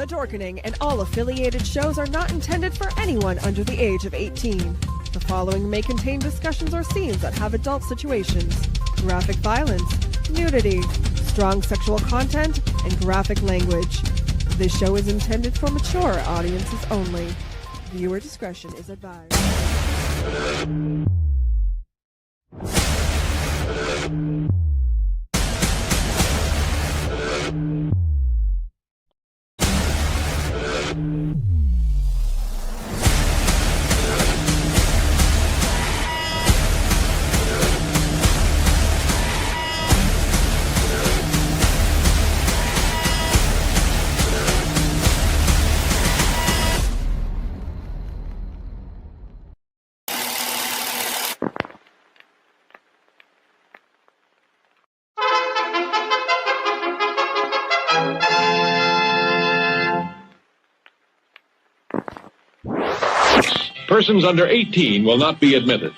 The Dorkening and all affiliated shows are not intended for anyone under the age of 18. The following may contain discussions or scenes that have adult situations, graphic violence, nudity, strong sexual content, and graphic language. This show is intended for mature audiences only. Viewer discretion is advised. Persons under 18 will not be admitted.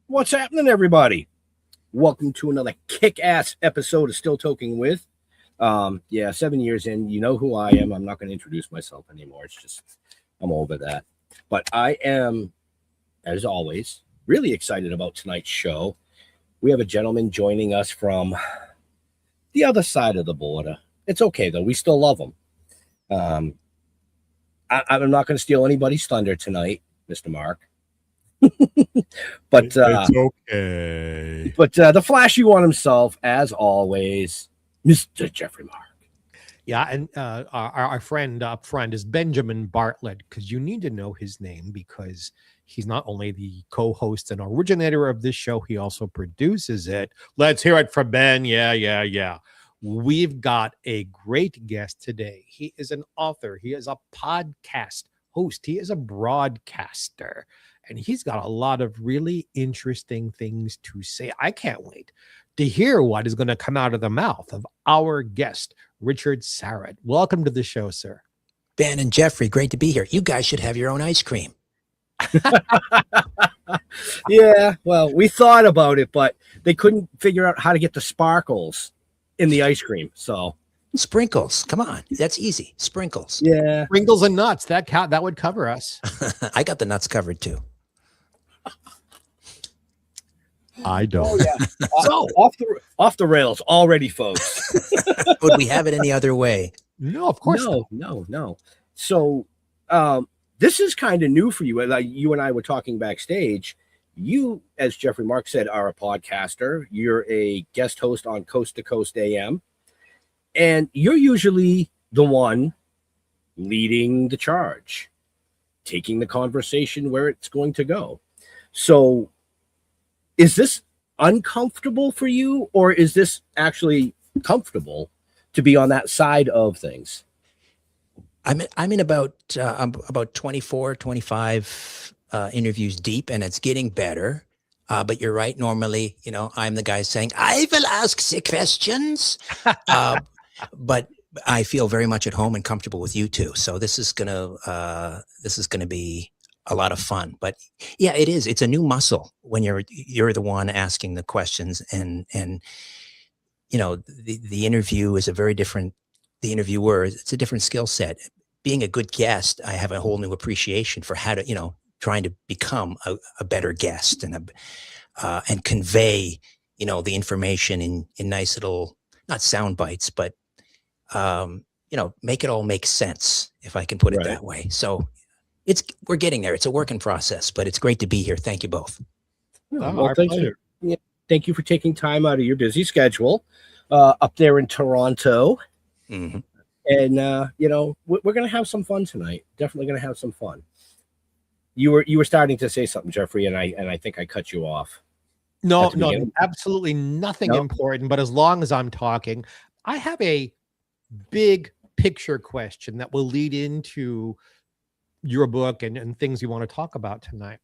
What's happening, everybody? Welcome to another kick-ass episode of Still Toking with. 7 years in, you know who I am. I'm not going to introduce myself anymore. It's just, I'm over that. But I am, as always, really excited about tonight's show. We have a gentleman joining us from the other side of the border. It's okay, though. We still love him. I'm not going to steal anybody's thunder tonight, Mr. Mark. But it's okay. But the flashy one himself, as always, Mr. Jeffrey Mark. Yeah, and our friend up front is Benjamin Bartlett, because you need to know his name because he's not only the co-host and originator of this show, he also produces it. Let's hear it from Ben. Yeah. We've got a great guest today. He is an author. He is a podcast host. He is a broadcaster. And he's got a lot of really interesting things to say. I can't wait to hear what is going to come out of the mouth of our guest, Richard Syrett. Welcome to the show, sir. Ben and Jeffrey, great to be here. You guys should have your own ice cream. Yeah, well, we thought about it, but they couldn't figure out how to get the sparkles in the ice cream. So Sprinkles. Come on. That's easy. Sprinkles. yeah. Sprinkles and nuts. That would cover us. I got the nuts covered too. I don't. Oh, yeah. So off the rails already, folks. Would we have it any other way? No, of course not. No. So this is kind of new for you. Like you and I were talking backstage. You, as Jeffrey Mark said, are a podcaster. You're a guest host on Coast to Coast AM. And you're usually the one leading the charge, taking the conversation where it's going to go. So is this uncomfortable for you, or is this actually comfortable to be on that side of things? I'm in about 24, 25 interviews deep, and it's getting better. But you're right. Normally, I'm the guy saying, I will ask the questions. But I feel very much at home and comfortable with you two. So this is gonna be a lot of fun. But yeah, it is. It's a new muscle when you're the one asking the questions, and the interview is a very different. The interviewer, it's a different skill set. Being a good guest, I have a whole new appreciation for how to, trying to become a better guest and convey, the information in nice little, not sound bites, but, make it all make sense, if I can put it that way. So we're getting there. It's a work in process, but it's great to be here. Thank you both. Well, thank you for taking time out of your busy schedule up there in Toronto. Mm-hmm. And we're gonna have some fun tonight. Definitely gonna have some fun. You were starting to say something, Jeffrey, and I think I cut you off. No, absolutely nothing important. But as long as I'm talking, I have a big picture question that will lead into your book and things you want to talk about tonight.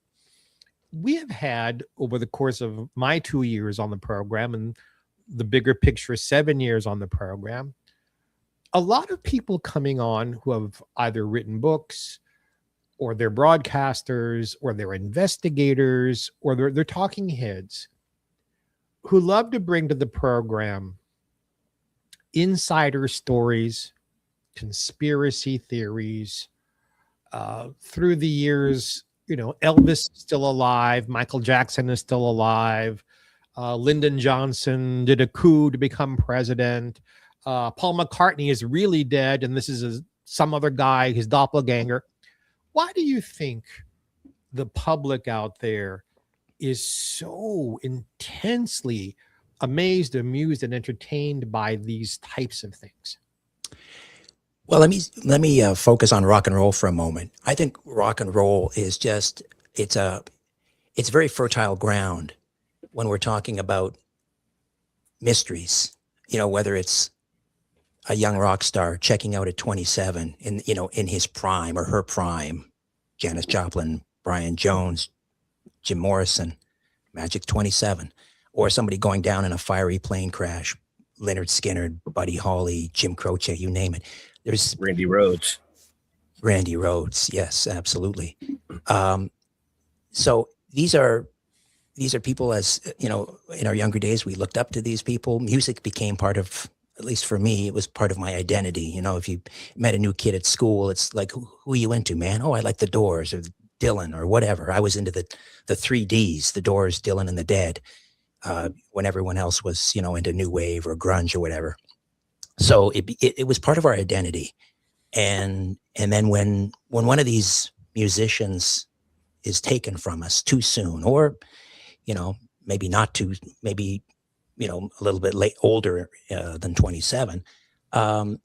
We have had, over the course of my 2 years on the program and the bigger picture 7 years on the program, a lot of people coming on who have either written books, or they're broadcasters, or they're investigators, or they're talking heads, who love to bring to the program insider stories, conspiracy theories. Through the years, Elvis is still alive, Michael Jackson is still alive, Lyndon Johnson did a coup to become president. Paul McCartney is really dead, and this is some other guy, his doppelganger. Why do you think the public out there is so intensely amazed, amused, and entertained by these types of things? Well, let me focus on rock and roll for a moment. I think rock and roll is just it's very fertile ground when we're talking about mysteries. Whether it's a young rock star checking out at 27 in his prime or her prime, Janis Joplin, Brian Jones, Jim Morrison, Magic 27, or somebody going down in a fiery plane crash, Leonard Skinner, Buddy Holly, Jim Croce, you name it. There's Randy Rhoads. Yes, absolutely. So these are people, as in our younger days, we looked up to these people. Music became part of, at least for me, it was part of my identity. If you met a new kid at school, it's like, who are you into, man? Oh, I like the Doors or Dylan or whatever. I was into the 3Ds, the Doors, Dylan, and the Dead, when everyone else was, into new wave or grunge or whatever. So it was part of our identity. And then when one of these musicians is taken from us too soon, or, maybe not too, maybe, a little bit older than 27,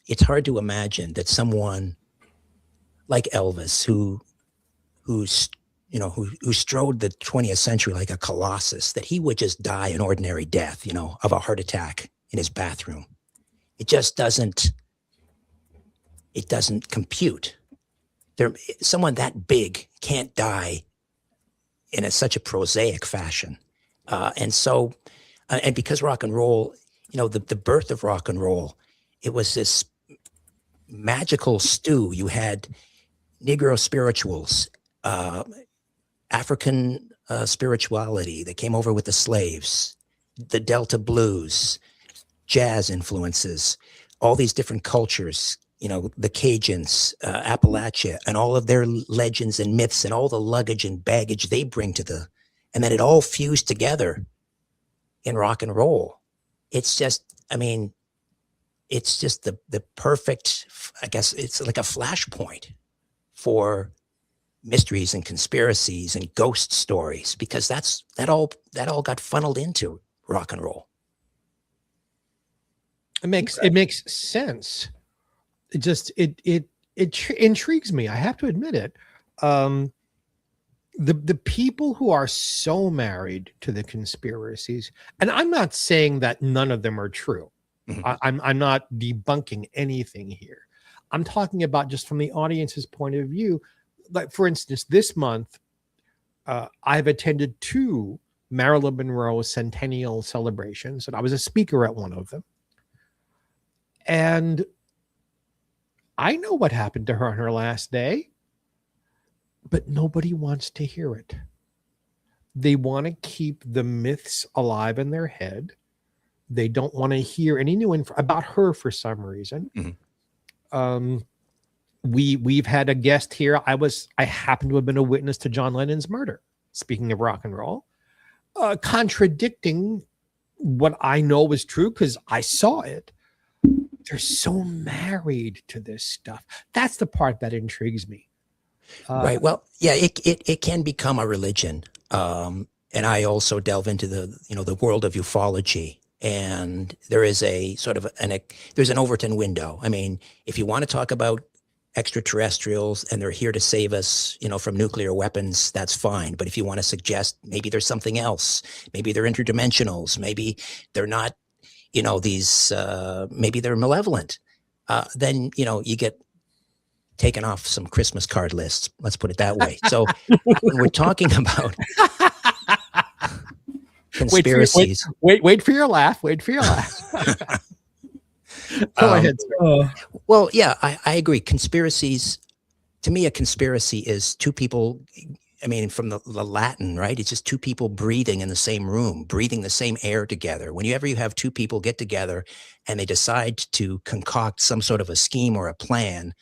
it's hard to imagine that someone like Elvis, who strode the 20th century like a colossus, that he would just die an ordinary death, of a heart attack in his bathroom. It just doesn't compute. Someone that big can't die in such a prosaic fashion. And because rock and roll, the birth of rock and roll, it was this magical stew. You had Negro spirituals, African spirituality that came over with the slaves, the Delta blues, jazz influences, all these different cultures, the Cajuns, Appalachia, and all of their legends and myths and all the luggage and baggage they bring and then it all fused together in rock and roll. It's just the perfect, I guess it's like a flashpoint for mysteries and conspiracies and ghost stories, because that all got funneled into rock and roll. It makes sense. It intrigues me. I have to admit it. the people who are so married to the conspiracies, and I'm not saying that none of them are true. I'm not debunking anything here. I'm talking about just from the audience's point of view. Like, for instance, this month, I've attended 2 Marilyn Monroe centennial celebrations, and I was a speaker at one of them. And I know what happened to her on her last day, but nobody wants to hear it. They want to keep the myths alive in their head. They don't want to hear any new info about her for some reason. We've had a guest here. I happen to have been a witness to John Lennon's murder. Speaking of rock and roll, contradicting what I know was true because I saw it. They're so married to this stuff. That's the part that intrigues me. Right. Well, yeah, it can become a religion. And I also delve into the world of ufology. And there is a sort of there's an Overton window. I mean, if you want to talk about extraterrestrials and they're here to save us, from nuclear weapons, that's fine. But if you want to suggest maybe there's something else, maybe they're interdimensionals, maybe they're not, these, maybe they're malevolent, then, you get taken off some Christmas card lists. Let's put it that way. So when we're talking about conspiracies. Wait for your laugh. Wait for your laugh. Go ahead, sir. Well, yeah, I agree. Conspiracies, to me, a conspiracy is 2 people. I mean, from the Latin, right? It's just 2 people breathing in the same room, breathing the same air together. Whenever you have 2 people get together and they decide to concoct some sort of a scheme or a plan,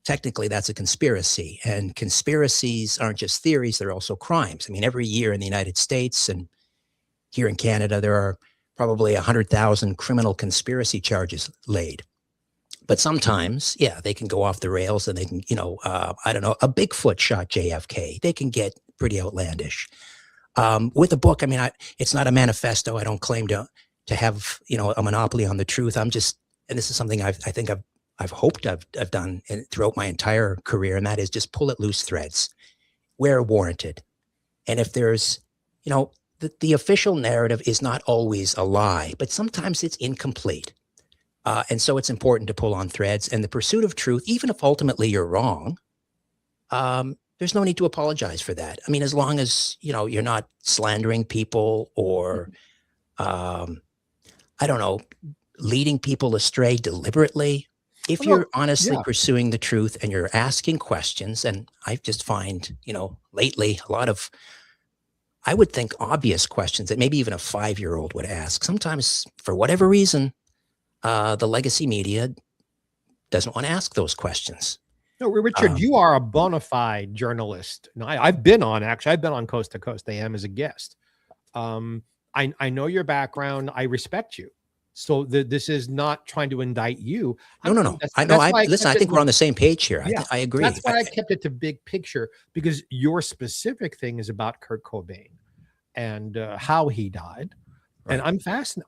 technically that's a conspiracy. And conspiracies aren't just theories, they're also crimes. I mean, every year in the United States and here in Canada, there are probably 100,000 criminal conspiracy charges laid. But sometimes, yeah, they can go off the rails and they can, I don't know, a Bigfoot shot JFK. They can get pretty outlandish. With a book, I mean, it's not a manifesto. I don't claim to have, a monopoly on the truth. I'm just, and this is something I think I've hoped I've done throughout my entire career, and that is just pull at loose threads where warranted. And if there's, the official narrative is not always a lie, but sometimes it's incomplete. And so it's important to pull on threads, and the pursuit of truth, even if ultimately you're wrong, there's no need to apologize for that. I mean, as long as, you're not slandering people or, I don't know, leading people astray deliberately. If you're honestly pursuing the truth and you're asking questions, and I just find, lately a lot of, I would think, obvious questions that maybe even a 5-year-old would ask. Sometimes, for whatever reason, the legacy media doesn't want to ask those questions. No, Richard, you are a bona fide journalist. No, I've been on Coast to Coast AM as a guest. I know your background. I respect you. So this is not trying to indict you. No. I know. Listen, I think we're on the same page here. Yeah, I agree. That's why I kept it to big picture, because your specific thing is about Curt Cobain and how he died. Right. And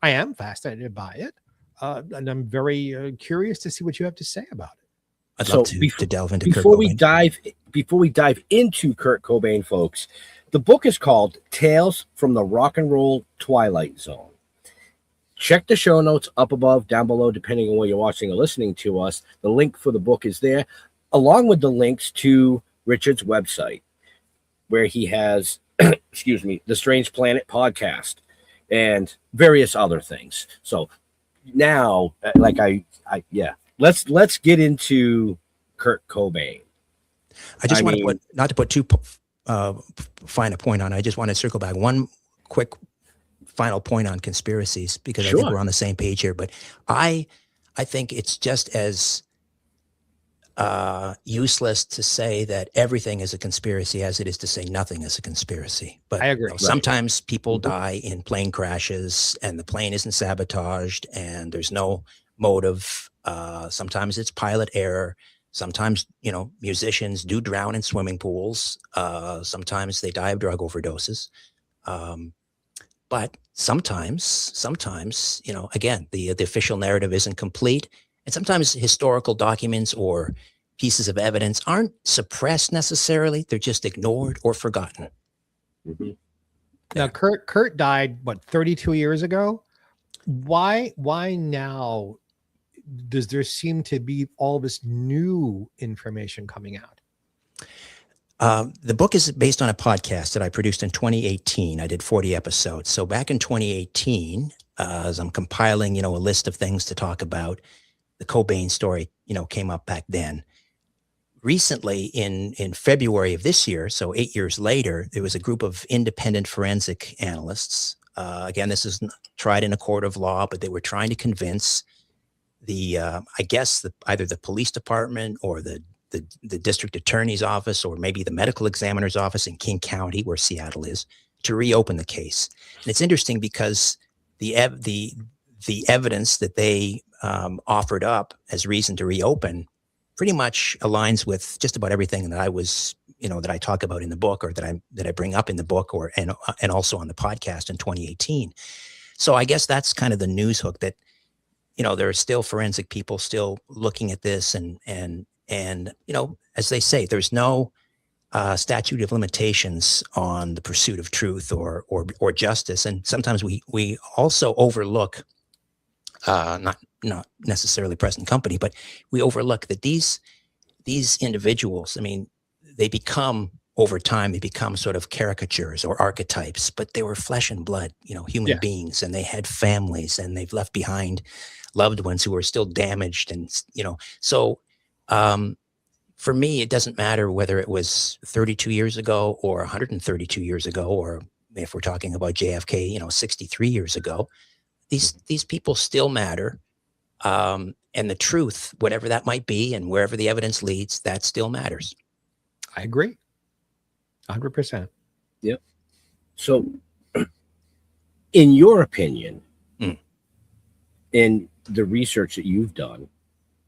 I am fascinated by it. And I'm very curious to see what you have to say about it. I'd love to delve into Before we dive into Curt Cobain, folks, the book is called Tales from the Rock and Roll Twilight Zone. Check the show notes up above, down below, depending on where you're watching or listening to us. The link for the book is there, along with the links to Richard's website, where he has, the Strange Planet podcast and various other things. So now, let's get into Curt Cobain. I just want to put, not to put too fine a point on it, I just want to circle back one quick final point on conspiracies, because I think we're on the same page here. But I think it's just as useless to say that everything is a conspiracy as it is to say nothing is a conspiracy. But I agree. Sometimes people die in plane crashes and the plane isn't sabotaged and there's no motive. Sometimes it's pilot error. Sometimes, musicians do drown in swimming pools. Sometimes they die of drug overdoses. But sometimes, again, the official narrative isn't complete. And sometimes historical documents or pieces of evidence aren't suppressed necessarily. They're just ignored or forgotten. Mm-hmm. Now, Curt died, what, 32 years ago? Why now does there seem to be all this new information coming out? The book is based on a podcast that I produced in 2018. I did 40 episodes. So back in 2018, as I'm compiling, a list of things to talk about, the Cobain story, came up back then. Recently, in February of this year, so 8 years later, there was a group of independent forensic analysts. Again, this is tried in a court of law, but they were trying to convince either the police department or the district attorney's office, or maybe the medical examiner's office in King County, where Seattle is, to reopen the case. And it's interesting because the evidence that they offered up as reason to reopen pretty much aligns with just about everything that I was, that I talk about in the book, or that I bring up in the book, and also on the podcast in 2018. So I guess that's kind of the news hook, that there are still forensic people still looking at this, and as they say, there's no statute of limitations on the pursuit of truth or justice. And sometimes we also overlook, not necessarily present company, but we overlook that these individuals, they become, over time, they become sort of caricatures or archetypes, but they were flesh and blood, human beings, and they had families, and they've left behind loved ones who are still damaged. And, so for me, it doesn't matter whether it was 32 years ago or 132 years ago, or if we're talking about JFK, 63 years ago, these people still matter. And the truth, whatever that might be, and wherever the evidence leads, that still matters. I agree. 100%. Yep. So, in your opinion, in the research that you've done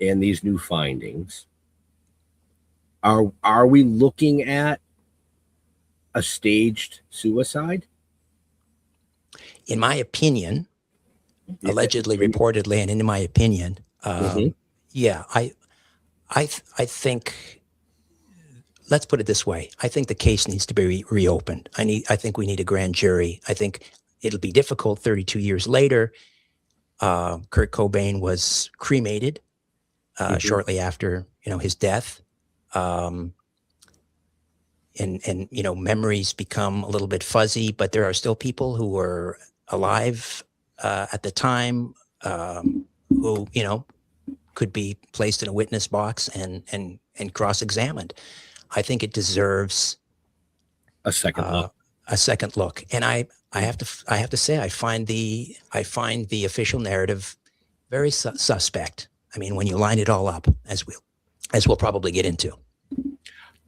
and these new findings, are we looking at a staged suicide? In my opinion, allegedly, reportedly, and in my opinion, yeah, I think, let's put it this way. I think the case needs to be reopened. I think we need a grand jury. I think it'll be difficult 32 years later. Curt Cobain was cremated shortly after, his death. And memories become a little bit fuzzy, but there are still people who were alive at the time, who, could be placed in a witness box and cross-examined. I think it deserves a second look. A second look. And I have to say, I find the official narrative very suspect. When you line it all up, as we'll probably get into.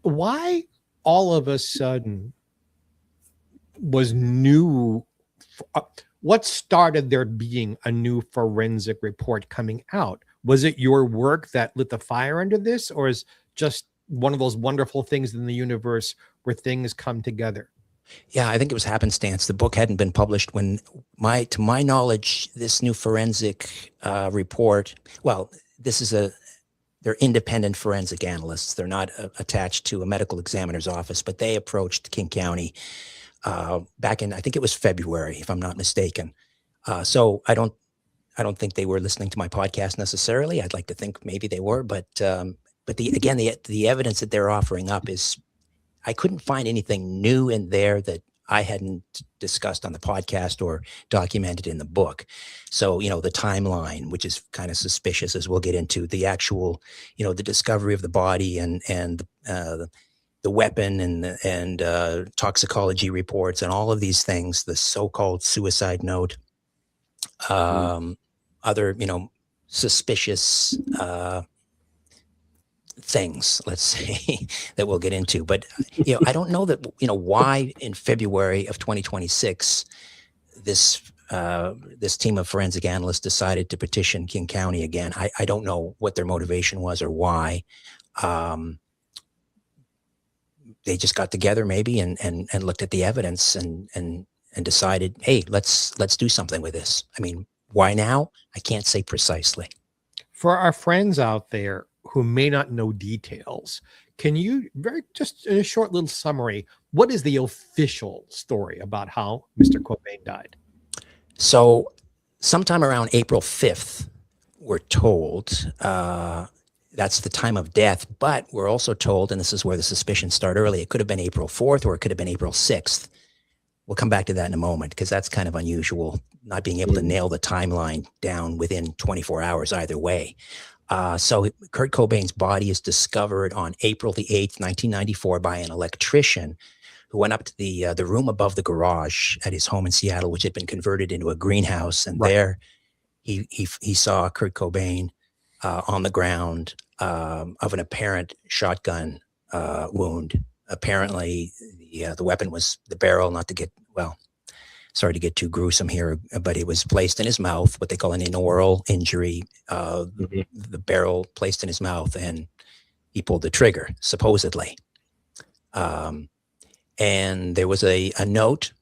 Why all of a sudden was new? What started there being a new forensic report coming out? Was it your work that lit the fire under this, or is just one of those wonderful things in the universe where things come together? Yeah, I think it was happenstance. The book hadn't been published when, to my knowledge, this new forensic report, well, they're independent forensic analysts. They're not attached to a medical examiner's office, but they approached King County back in, I think it was February, if I'm not mistaken. So I don't think they were listening to my podcast necessarily. I'd like to think maybe they were, but the evidence that they're offering up is, I couldn't find anything new in there that I hadn't discussed on the podcast or documented in the book. So, the timeline, which is kind of suspicious, as we'll get into, the actual, the discovery of the body and the weapon and toxicology reports and all of these things, the so-called suicide note, other, suspicious things, let's say, that we'll get into. But, I don't know that, why in February of 2026, this team of forensic analysts decided to petition King County again. I don't know what their motivation was or why. They just got together maybe and looked at the evidence and decided, hey, let's do something with this. Why now? I can't say precisely. For our friends out there who may not know details, can you just in a short little summary, what is the official story about how Mr. Cobain died? So sometime around April 5th, we're told that's the time of death, but we're also told, and this is where the suspicions start early, it could have been April 4th or it could have been April 6th. We'll come back to that in a moment because that's kind of unusual, not being able to nail the timeline down within 24 hours either way. So Curt Cobain's body is discovered on April the 8th, 1994 by an electrician who went up to the room above the garage at his home in Seattle, which had been converted into a greenhouse. And there he saw Curt Cobain on the ground of an apparent shotgun wound. Apparently, the weapon was the barrel, not to get, well, sorry to get too gruesome here, but it was placed in his mouth, what they call an inaural injury, the barrel placed in his mouth, and he pulled the trigger, supposedly. And there was a note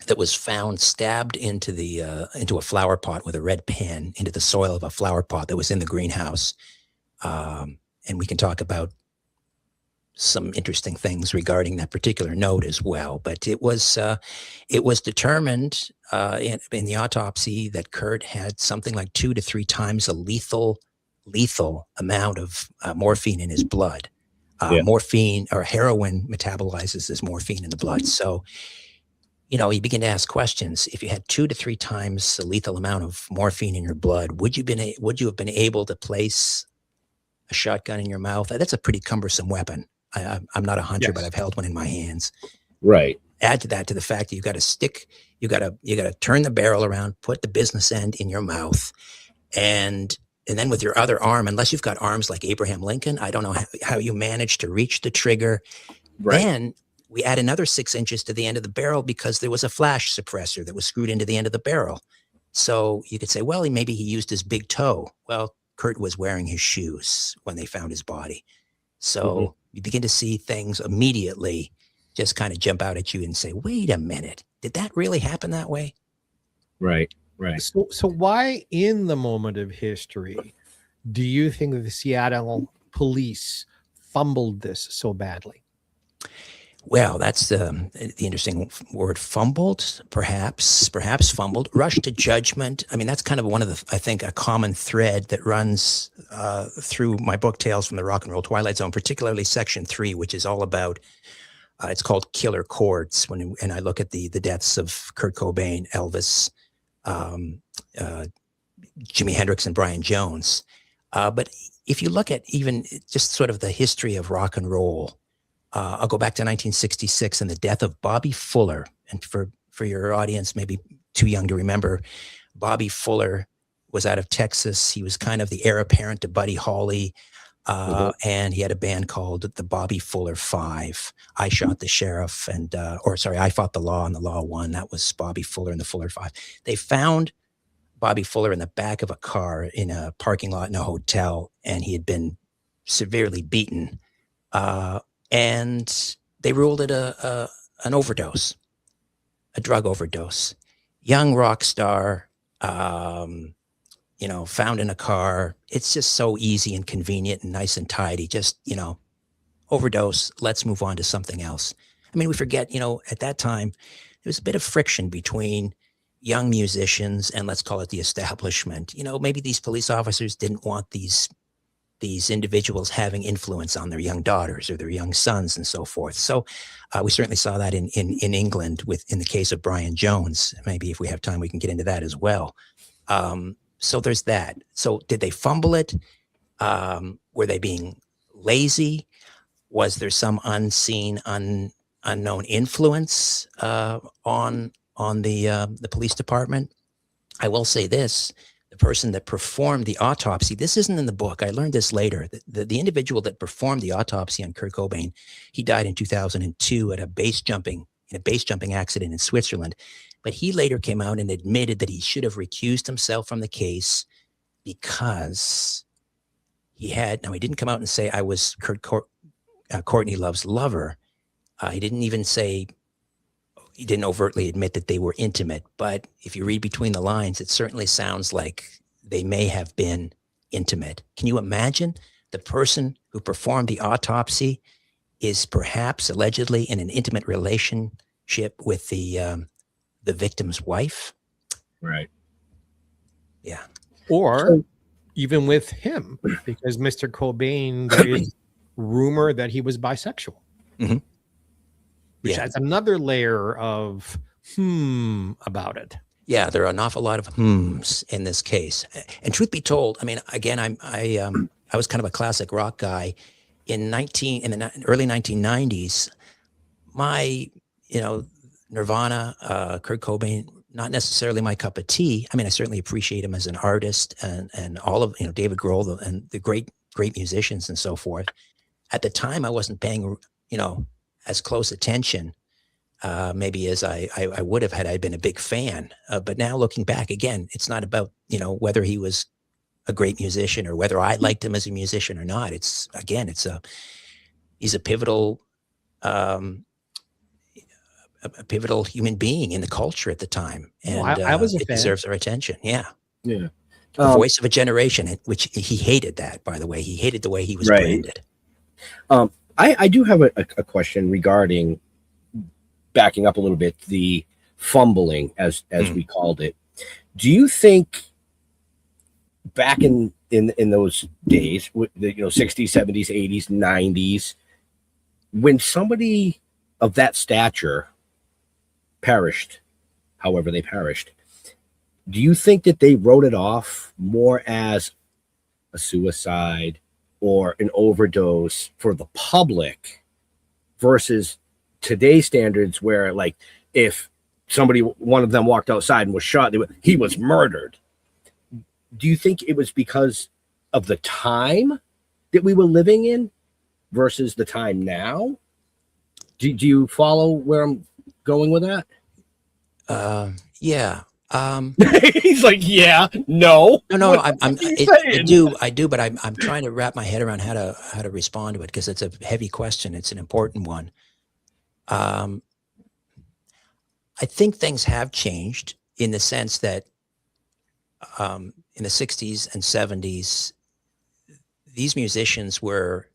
that was found stabbed into a flower pot with a red pen into the soil of a flower pot that was in the greenhouse. And we can talk about some interesting things regarding that particular note as well. But it was determined in the autopsy that Curt had something like 2 to 3 times a lethal amount of morphine in his blood. Morphine or heroin metabolizes as morphine in the blood. So, you begin to ask questions. If you had 2 to 3 times the lethal amount of morphine in your blood, would you have been able to place a shotgun in your mouth? That's a pretty cumbersome weapon. I'm not a hunter, but I've held one in my hands. Right. Add to the fact that you got to turn the barrel around, put the business end in your mouth, and then with your other arm, unless you've got arms like Abraham Lincoln, I don't know how you manage to reach the trigger. Right. Then we add another 6 inches to the end of the barrel because there was a flash suppressor that was screwed into the end of the barrel. So you could say, well, maybe he used his big toe. Well, Curt was wearing his shoes when they found his body. So you begin to see things immediately just kind of jump out at you and say, wait a minute, did that really happen that way? Right, right. So why in the moment of history do you think that the Seattle police fumbled this so badly? Well, that's the interesting word, fumbled, perhaps fumbled, rushed to judgment. I mean, that's kind of one of the, I think, a common thread that runs through my book, Tales from the Rock and Roll Twilight Zone, particularly section 3, which is all about, it's called Killer Chords. And I look at the deaths of Curt Cobain, Elvis, Jimi Hendrix, and Brian Jones. But if you look at even just sort of the history of rock and roll, I'll go back to 1966 and the death of Bobby Fuller. And for your audience, maybe too young to remember, Bobby Fuller was out of Texas. He was kind of the heir apparent to Buddy Holly. And he had a band called the Bobby Fuller Five. I Shot the Sheriff I Fought the Law and the Law Won. That was Bobby Fuller and the Fuller Five. They found Bobby Fuller in the back of a car in a parking lot in a hotel, and he had been severely beaten. And they ruled it an overdose, a drug overdose. Young rock star, found in a car. It's just so easy and convenient and nice and tidy. Just, overdose. Let's move on to something else. I mean, we forget, at that time, there was a bit of friction between young musicians and let's call it the establishment. Maybe these police officers didn't want these individuals having influence on their young daughters or their young sons and so forth. So we certainly saw that in England in the case of Brian Jones. Maybe if we have time, we can get into that as well. So there's that. So did they fumble it? Were they being lazy? Was there some unseen, unknown influence on the police department? I will say this. The person that performed the autopsy, this isn't in the book. I learned this later. The individual that performed the autopsy on Curt Cobain, he died in 2002 at a base jumping accident in Switzerland. But he later came out and admitted that he should have recused himself from the case because he didn't come out and say, I was Courtney Love's lover. He didn't even say, he didn't overtly admit that they were intimate, but if you read between the lines, it certainly sounds like they may have been intimate. Can you imagine the person who performed the autopsy is perhaps allegedly in an intimate relationship with the victim's wife. Right. Yeah. Or even with him, because Mr. Cobain, there is rumor that he was bisexual, Mhm. which Yeah. adds another layer of about it. Yeah, there are an awful lot of hmms in this case. And truth be told, I mean, again, I was kind of a classic rock guy in the early 1990s. My, Nirvana, Kurt Cobain, not necessarily my cup of tea. I mean, I certainly appreciate him as an artist and all of, David Grohl and the great musicians and so forth. At the time, I wasn't paying, as close attention maybe as I would have had I been a big fan. But now looking back again, it's not about, whether he was a great musician or whether I liked him as a musician or not. He's a pivotal, a pivotal human being in the culture at the time. And I was a it fan. deserves our attention. Yeah. Yeah. The voice of a generation, which he hated that, by the way. He hated the way he was Right. branded. I do have a question regarding, backing up a little bit, the fumbling as we called it. Do you think back in those days, the 60s, 70s, 80s, 90s, when somebody of that stature perished, however they perished, do you think that they wrote it off more as a suicide or an overdose for the public versus today's standards, where like if one of them walked outside and was shot, he was murdered? Do you think it was because of the time that we were living in versus the time now? Do you follow where I'm going with that? Yeah. He's like, yeah, no. No. I do, but I'm trying to wrap my head around how to respond to it, because it's a heavy question. It's an important one. I think things have changed in the sense that in the 60s and 70s, these musicians were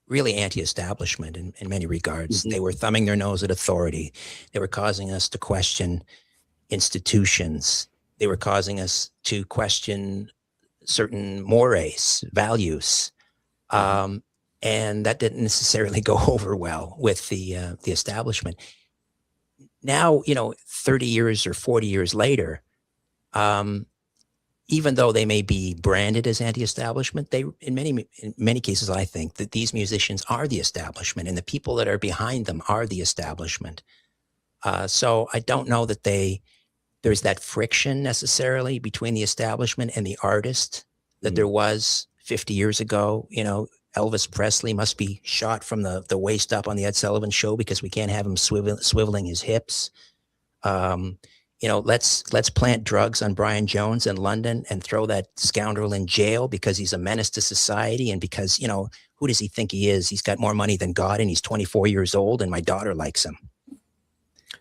really anti-establishment in many regards. Mm-hmm. They were thumbing their nose at authority. They were causing us to question institutions. They were causing us to question certain mores, values. And that didn't necessarily go over well with the establishment. Now, 30 years or 40 years later, even though they may be branded as anti-establishment, they, in many cases, I think that these musicians are the establishment, and the people that are behind them are the establishment. So I don't know that there's that friction necessarily between the establishment and the artist that there was 50 years ago. Elvis Presley must be shot from the waist up on the Ed Sullivan Show because we can't have him swiveling his hips. Let's plant drugs on Brian Jones in London and throw that scoundrel in jail because he's a menace to society, and because, who does he think he is? He's got more money than God, and he's 24 years old, and my daughter likes him.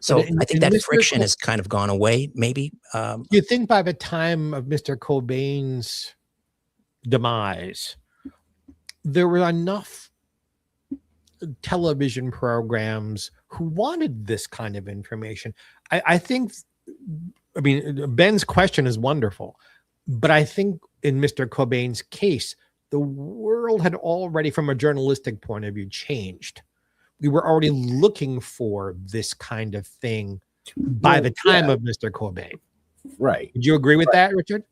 So I think that friction has kind of gone away, maybe. You think by the time of Mr. Cobain's demise, there were enough television programs who wanted this kind of information? I think, Ben's question is wonderful, but I think in Mr. Cobain's case, the world had already, from a journalistic point of view, changed. We were already looking for this kind of thing by the time of Mr. Cobain. Right. Would you agree with that, Richard?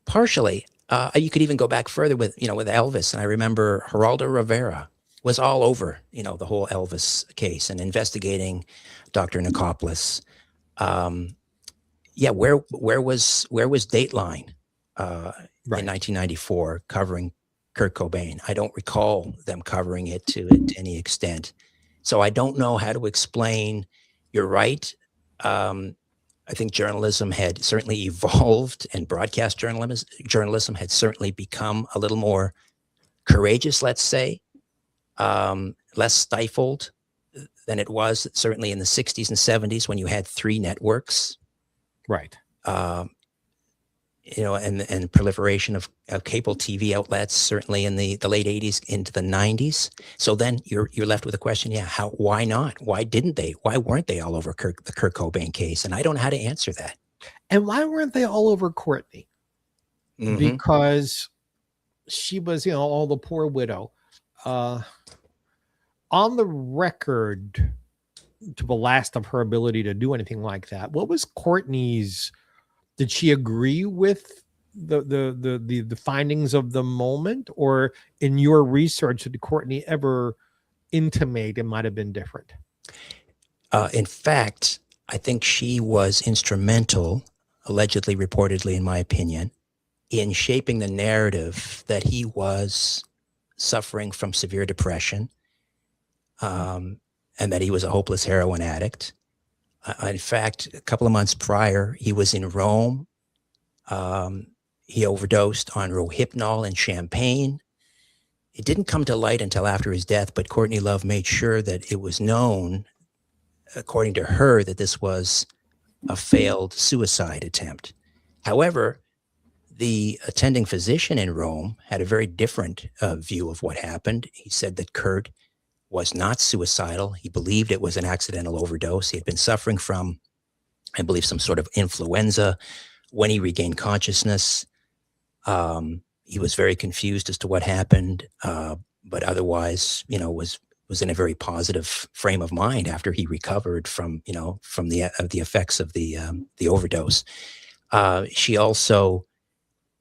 Partially. You could even go back further with Elvis. And I remember Geraldo Rivera was all over, the whole Elvis case and investigating Dr. Nicopoulos. Where was Dateline in 1994 covering Kurt Cobain? I don't recall them covering it to any extent. So I don't know how to explain. You're right. I think journalism had certainly evolved, and broadcast journalism had certainly become a little more courageous, let's say, less stifled than it was certainly in the 60s and 70s when you had 3 networks. Right. and proliferation of cable TV outlets, certainly in the late 80s into the 90s. So then you're left with a question, why not? Why didn't they? Why weren't they all over the Curt Cobain case? And I don't know how to answer that. And why weren't they all over Courtney? Mm-hmm. Because she was, all the poor widow. On the record, to the last of her ability to do anything like that, what was Courtney's? Did she agree with the findings of the moment, or in your research, did Courtney ever intimate it might have been different? In fact, I think she was instrumental, allegedly, reportedly, in my opinion, in shaping the narrative that he was suffering from severe depression, and that he was a hopeless heroin addict. In fact, a couple of months prior, he was in Rome. He overdosed on Rohypnol and champagne. It didn't come to light until after his death, but Courtney Love made sure that it was known, according to her, that this was a failed suicide attempt. However, the attending physician in Rome had a very different view of what happened. He said that Curt was not suicidal. He believed it was an accidental overdose. He had been suffering from, I believe, some sort of influenza. When he regained consciousness, he was very confused as to what happened, but otherwise, was in a very positive frame of mind after he recovered from the effects of the overdose. She also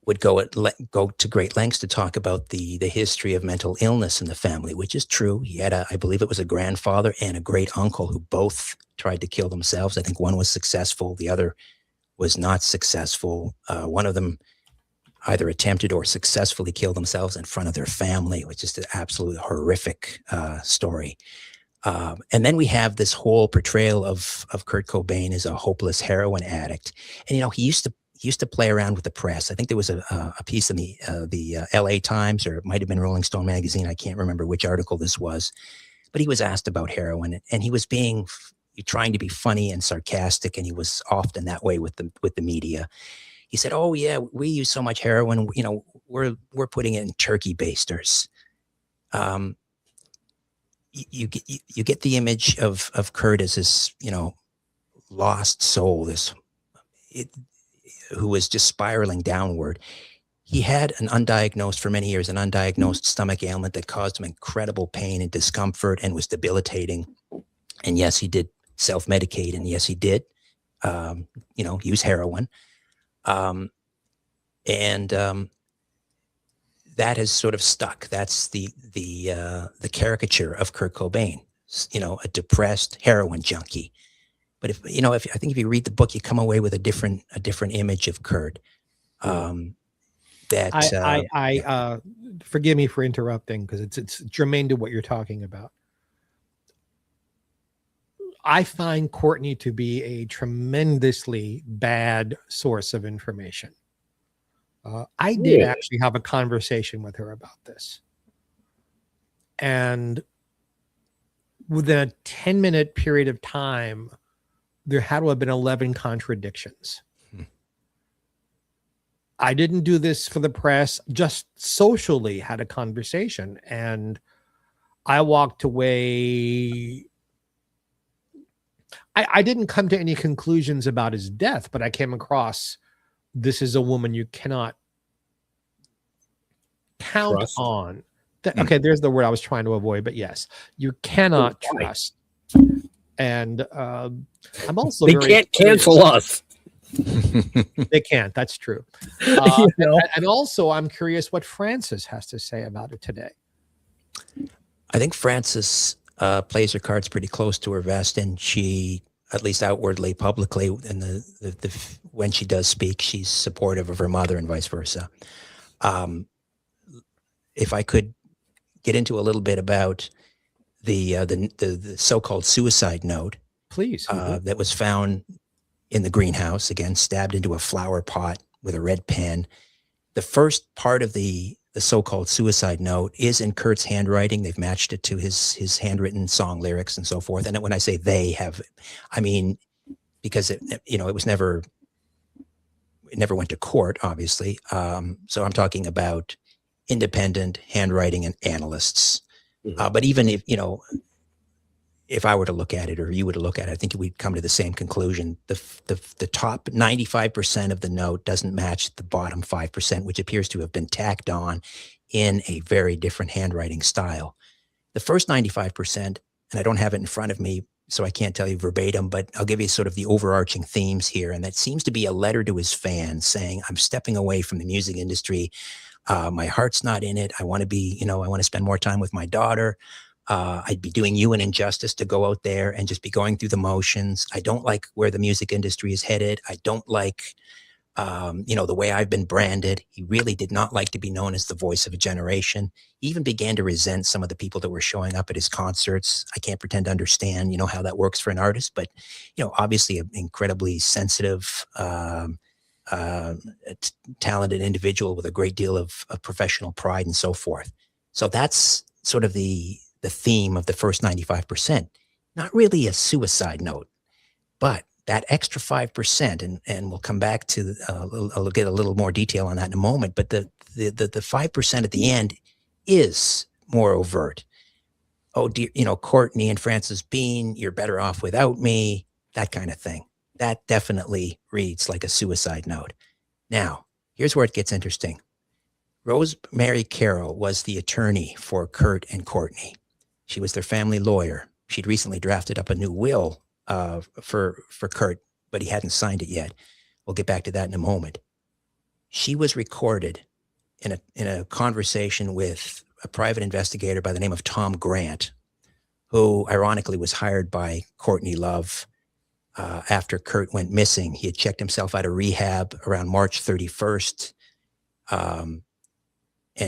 would go to great lengths to talk about the history of mental illness in the family, which is true. He had I believe it was a grandfather and a great uncle who both tried to kill themselves. I think one was successful, the other was not successful. One of them either attempted or successfully killed themselves in front of their family, which is an absolute horrific story. And then we have this whole portrayal of Curt Cobain as a hopeless heroin addict. And, he used to play around with the press. I think there was a piece in the LA Times, or it might've been Rolling Stone magazine. I can't remember which article this was, but he was asked about heroin, and he was trying to be funny and sarcastic. And he was often that way with the media. He said, "Oh yeah, we use so much heroin. We're putting it in turkey basters." You get the image of Curt as this, lost soul, who was just spiraling downward. He had for many years, an undiagnosed stomach ailment that caused him incredible pain and discomfort and was debilitating. And yes, he did self-medicate, and yes, he did, use heroin. That has sort of stuck. That's the caricature of Curt Cobain, a depressed heroin junkie. But I think if you read the book, you come away with a different image of Curt. Forgive me for interrupting, because it's germane to what you're talking about. I find Courtney to be a tremendously bad source of information. I did actually have a conversation with her about this. And within a 10-minute period of time, there had to have been 11 contradictions. I didn't do this for the press, just socially had a conversation. And I walked away. I didn't come to any conclusions about his death, but I came across, this is a woman you cannot count Trust. on. Okay, there's the word I was trying to avoid, but yes, you cannot trust. And I'm also they can't cancel us. They can't. That's true. And also, I'm curious what Frances has to say about it today. I think Frances plays her cards pretty close to her vest, and she, at least outwardly, publicly, and when she does speak, she's supportive of her mother and vice versa. If I could get into a little bit about the so-called suicide note, please, that was found in the greenhouse, again, stabbed into a flower pot with a red pen. The first part of the so-called suicide note is in Curt's handwriting. They've matched it to his handwritten song lyrics and so forth. And when I say they have, I mean, because it was never it never went to court, obviously. So I'm talking about independent handwriting and analysts. But even if, if I were to look at it or you were to look at it, I think we'd come to the same conclusion. The top 95% of the note doesn't match the bottom 5%, which appears to have been tacked on in a very different handwriting style. The first 95%, and I don't have it in front of me, so I can't tell you verbatim, but I'll give you sort of the overarching themes here. And that seems to be a letter to his fans saying, I'm stepping away from the music industry. My heart's not in it. I want to be, I want to spend more time with my daughter. I'd be doing you an injustice to go out there and just be going through the motions. I don't like where the music industry is headed. I don't like, the way I've been branded. He really did not like to be known as the voice of a generation. He even began to resent some of the people that were showing up at his concerts. I can't pretend to understand, how that works for an artist, but, obviously an incredibly sensitive, talented individual with a great deal of professional pride and so forth. So that's sort of the theme of the first 95%. Not really a suicide note, but that extra 5%, and we'll come back to, I'll get a little more detail on that in a moment, but the 5% at the end is more overt. Oh, dear, Courtney and Frances Bean, you're better off without me, that kind of thing. That definitely reads like a suicide note. Now, here's where it gets interesting. Rosemary Carroll was the attorney for Curt and Courtney. She was their family lawyer. She'd recently drafted up a new will for Curt, but he hadn't signed it yet. We'll get back to that in a moment. She was recorded in a conversation with a private investigator by the name of Tom Grant, who ironically was hired by Courtney Love after Curt went missing. He had checked himself out of rehab around March 31st, and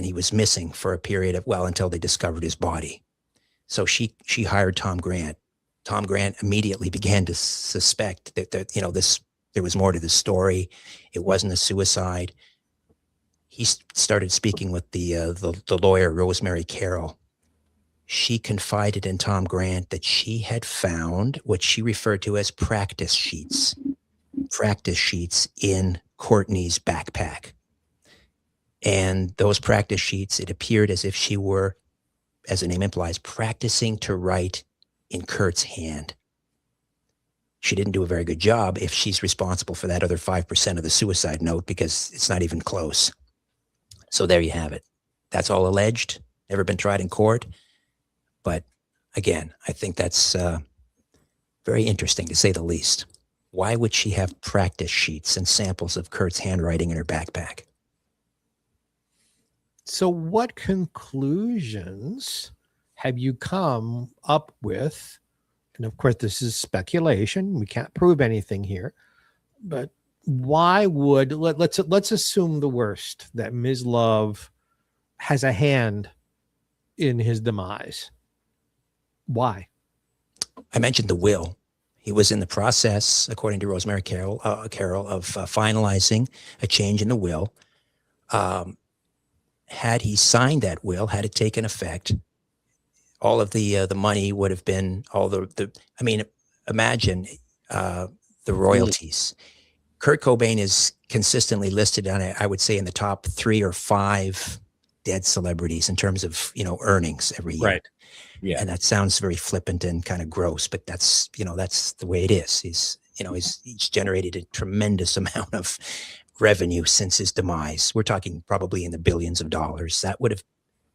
he was missing for a period of, until they discovered his body. So she hired Tom Grant. Tom Grant immediately began to suspect that there was more to this story. It wasn't a suicide. He started speaking with the lawyer, Rosemary Carroll. She confided in Tom Grant that she had found what she referred to as practice sheets in Courtney's backpack. And those practice sheets, it appeared as if she were, as the name implies, practicing to write in Curt's hand. She didn't do a very good job if she's responsible for that other 5% of the suicide note, because it's not even close. So there you have it. That's all alleged, never been tried in court. But again, I think that's very interesting, to say the least. Why would she have practice sheets and samples of Curt's handwriting in her backpack? So what conclusions have you come up with? And of course, this is speculation. We can't prove anything here. But why would, let's assume the worst, that Ms. Love has a hand in his demise. Why? I mentioned the will. He was in the process, according to Rosemary Carroll, of finalizing a change in the will. Had he signed that will, had it taken effect, all of the money would have been imagine the royalties. Curt Cobain is consistently listed on, I would say, in the top 3 or 5 dead celebrities in terms of, earnings every year. Right. Yeah. And that sounds very flippant and kind of gross, but that's the way it is. He's generated a tremendous amount of revenue since his demise. We're talking probably in the billions of dollars. That would have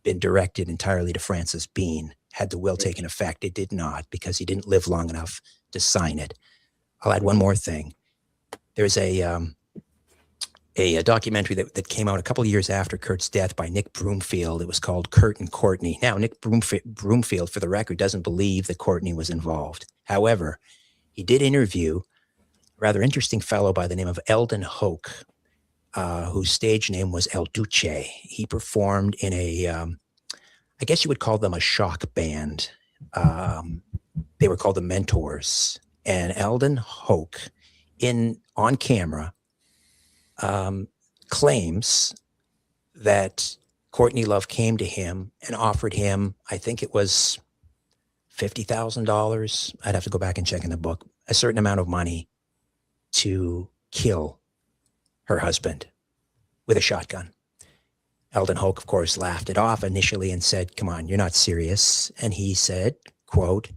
been directed entirely to Frances Bean had the will taken effect. It did not, because he didn't live long enough to sign it. I'll add one more thing. There's a documentary that came out a couple of years after Curt's death by Nick Broomfield. It was called Curt and Courtney. Now, Nick Broomfield, for the record, doesn't believe that Courtney was involved. However, he did interview a rather interesting fellow by the name of Eldon Hoke, whose stage name was El Duce. He performed in a, I guess you would call them a shock band. They were called the Mentors. And Eldon Hoke, on camera, claims that Courtney Love came to him and offered him, I think it was $50,000. I'd have to go back and check in the book, a certain amount of money to kill her husband with a shotgun. Eldon Hoke, of course, laughed it off initially and said, "Come on, you're not serious." And he said, quote,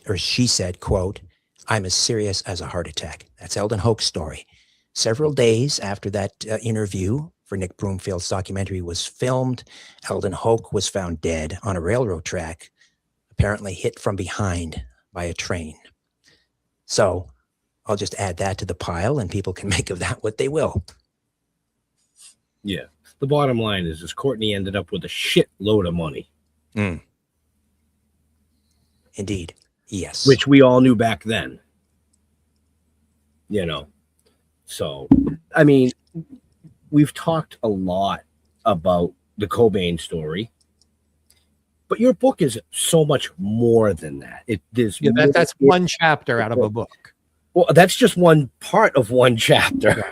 or she said, quote, "I'm as serious as a heart attack." That's Eldon Hoke's story. Several days after that interview for Nick Broomfield's documentary was filmed, Eldon Hoke was found dead on a railroad track, apparently hit from behind by a train. So I'll just add that to the pile and people can make of that what they will. Yeah. The bottom line is Courtney ended up with a shitload of money. Indeed. Yes. Which we all knew back then. You know. So, I mean, we've talked a lot about the Cobain story, but your book is so much more than that. That's one chapter out of a book. Well, that's just one part of one chapter.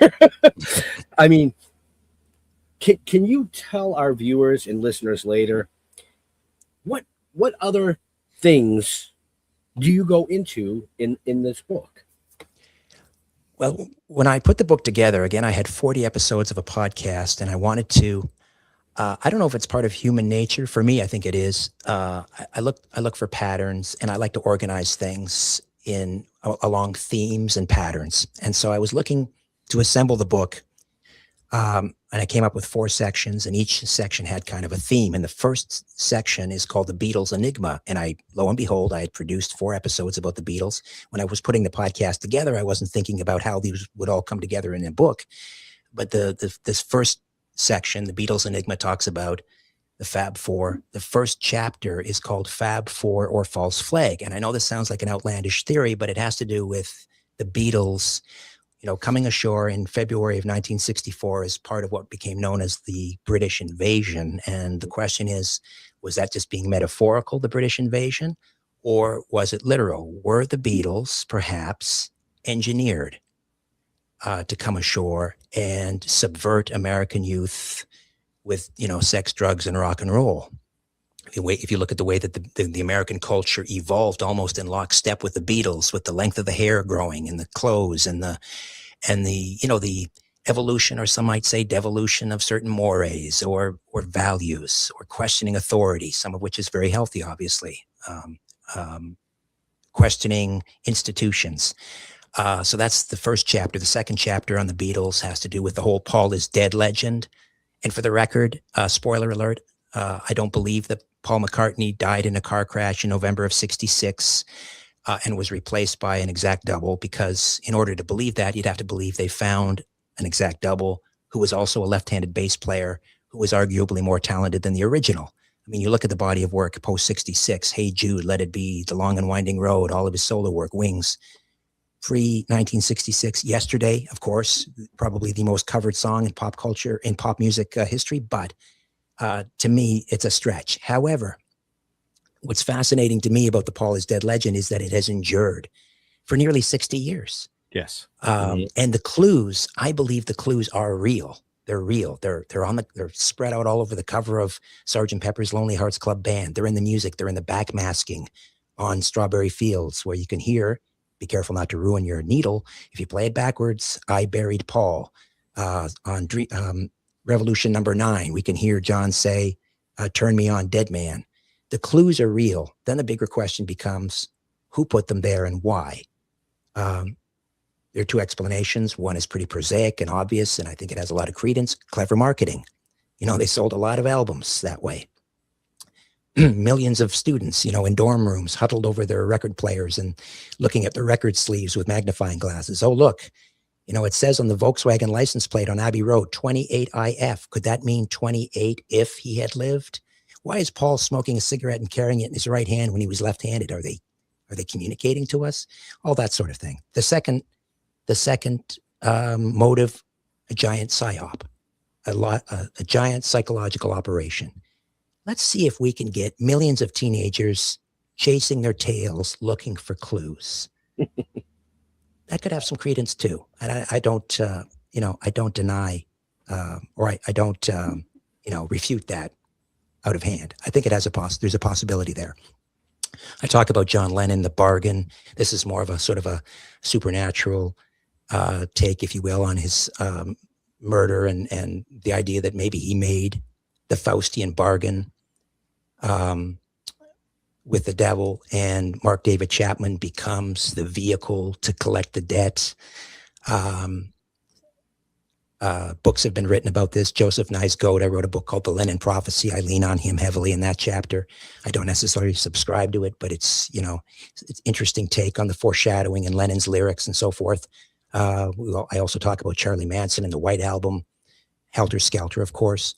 I mean, can you tell our viewers and listeners later what other things do you go into in this book? Well, when I put the book together, again, I had 40 episodes of a podcast, and I wanted to, I don't know if it's part of human nature. For me, I think it is. I look for patterns, and I like to organize things along themes and patterns. And so I was looking to assemble the book, and I came up with 4 sections, and each section had kind of a theme. And the first section is called The Beatles Enigma. And lo and behold, I had produced 4 episodes about the Beatles. When I was putting the podcast together, I wasn't thinking about how these would all come together in a book. But this first section, The Beatles Enigma, talks about the Fab Four. The first chapter is called Fab Four or False Flag. And I know this sounds like an outlandish theory, but it has to do with the Beatles, coming ashore in February of 1964 as part of what became known as the British invasion. And the question is, was that just being metaphorical, the British invasion, or was it literal? Were the Beatles perhaps engineered to come ashore and subvert American youth with, sex, drugs, and rock and roll? If you look at the way that the American culture evolved almost in lockstep with the Beatles, with the length of the hair growing and the clothes and the evolution, or some might say devolution, of certain mores or values, or questioning authority, some of which is very healthy, obviously, questioning institutions. So that's the first chapter. The second chapter on the Beatles has to do with the whole Paul is dead legend. And for the record, spoiler alert, I don't believe that Paul McCartney died in a car crash in November of '66 and was replaced by an exact double, because in order to believe that, you'd have to believe they found an exact double who was also a left-handed bass player who was arguably more talented than the original. I mean, you look at the body of work post '66, Hey Jude, Let It Be, The Long and Winding Road, all of his solo work, Wings. Pre-1966, Yesterday, of course, probably the most covered song in pop culture, in pop music history, but to me, it's a stretch. However, what's fascinating to me about the Paul is dead legend is that it has endured for nearly 60 years. Yes. And the clues, I believe the clues are real. They're real. They're spread out all over the cover of Sgt. Pepper's Lonely Hearts Club Band. They're in the music. They're in the backmasking on Strawberry Fields, where you can hear, be careful not to ruin your needle, if you play it backwards, I Buried Paul. On Revolution number 9, we can hear John say, Turn Me On, Dead Man. The clues are real. Then the bigger question becomes, who put them there and why? There are 2 explanations. One is pretty prosaic and obvious, and I think it has a lot of credence. Clever marketing. They sold a lot of albums that way. Millions of students, in dorm rooms, huddled over their record players and looking at their record sleeves with magnifying glasses. Oh, look, it says on the Volkswagen license plate on Abbey Road, 28IF. Could that mean 28 if he had lived? Why is Paul smoking a cigarette and carrying it in his right hand when he was left-handed? Are they communicating to us? All that sort of thing. The second motive, a giant psyop, a giant psychological operation. Let's see if we can get millions of teenagers chasing their tails looking for clues. That could have some credence too. And I don't, I don't deny, or I don't, refute that out of hand. I think it has there's a possibility there. I talk about John Lennon, The Bargain. This is more of a sort of a supernatural take, if you will, on his murder and the idea that maybe he made the Faustian bargain with the devil, and Mark David Chapman becomes the vehicle to collect the debt. Books have been written about this. Joseph Niesgoda wrote a book called The Lenin Prophecy. I lean on him heavily in that chapter. I don't necessarily subscribe to it, but it's interesting take on the foreshadowing and Lenin's lyrics and so forth. I also talk about Charlie Manson and the White Album, Helter Skelter, of course.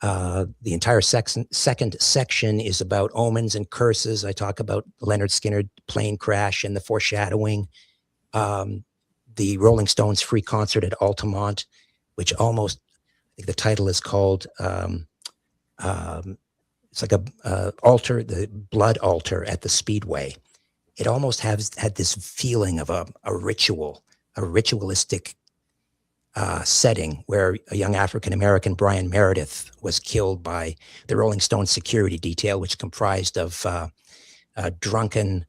The entire second section is about omens and curses. I talk about Leonard Skinner plane crash and the foreshadowing. The Rolling Stones free concert at Altamont, which almost, I think the title is called, it's like a altar, the blood altar at the Speedway. It almost had this feeling of a ritualistic setting where a young African-American, Brian Meredith, was killed by the Rolling Stones security detail, which comprised of drunken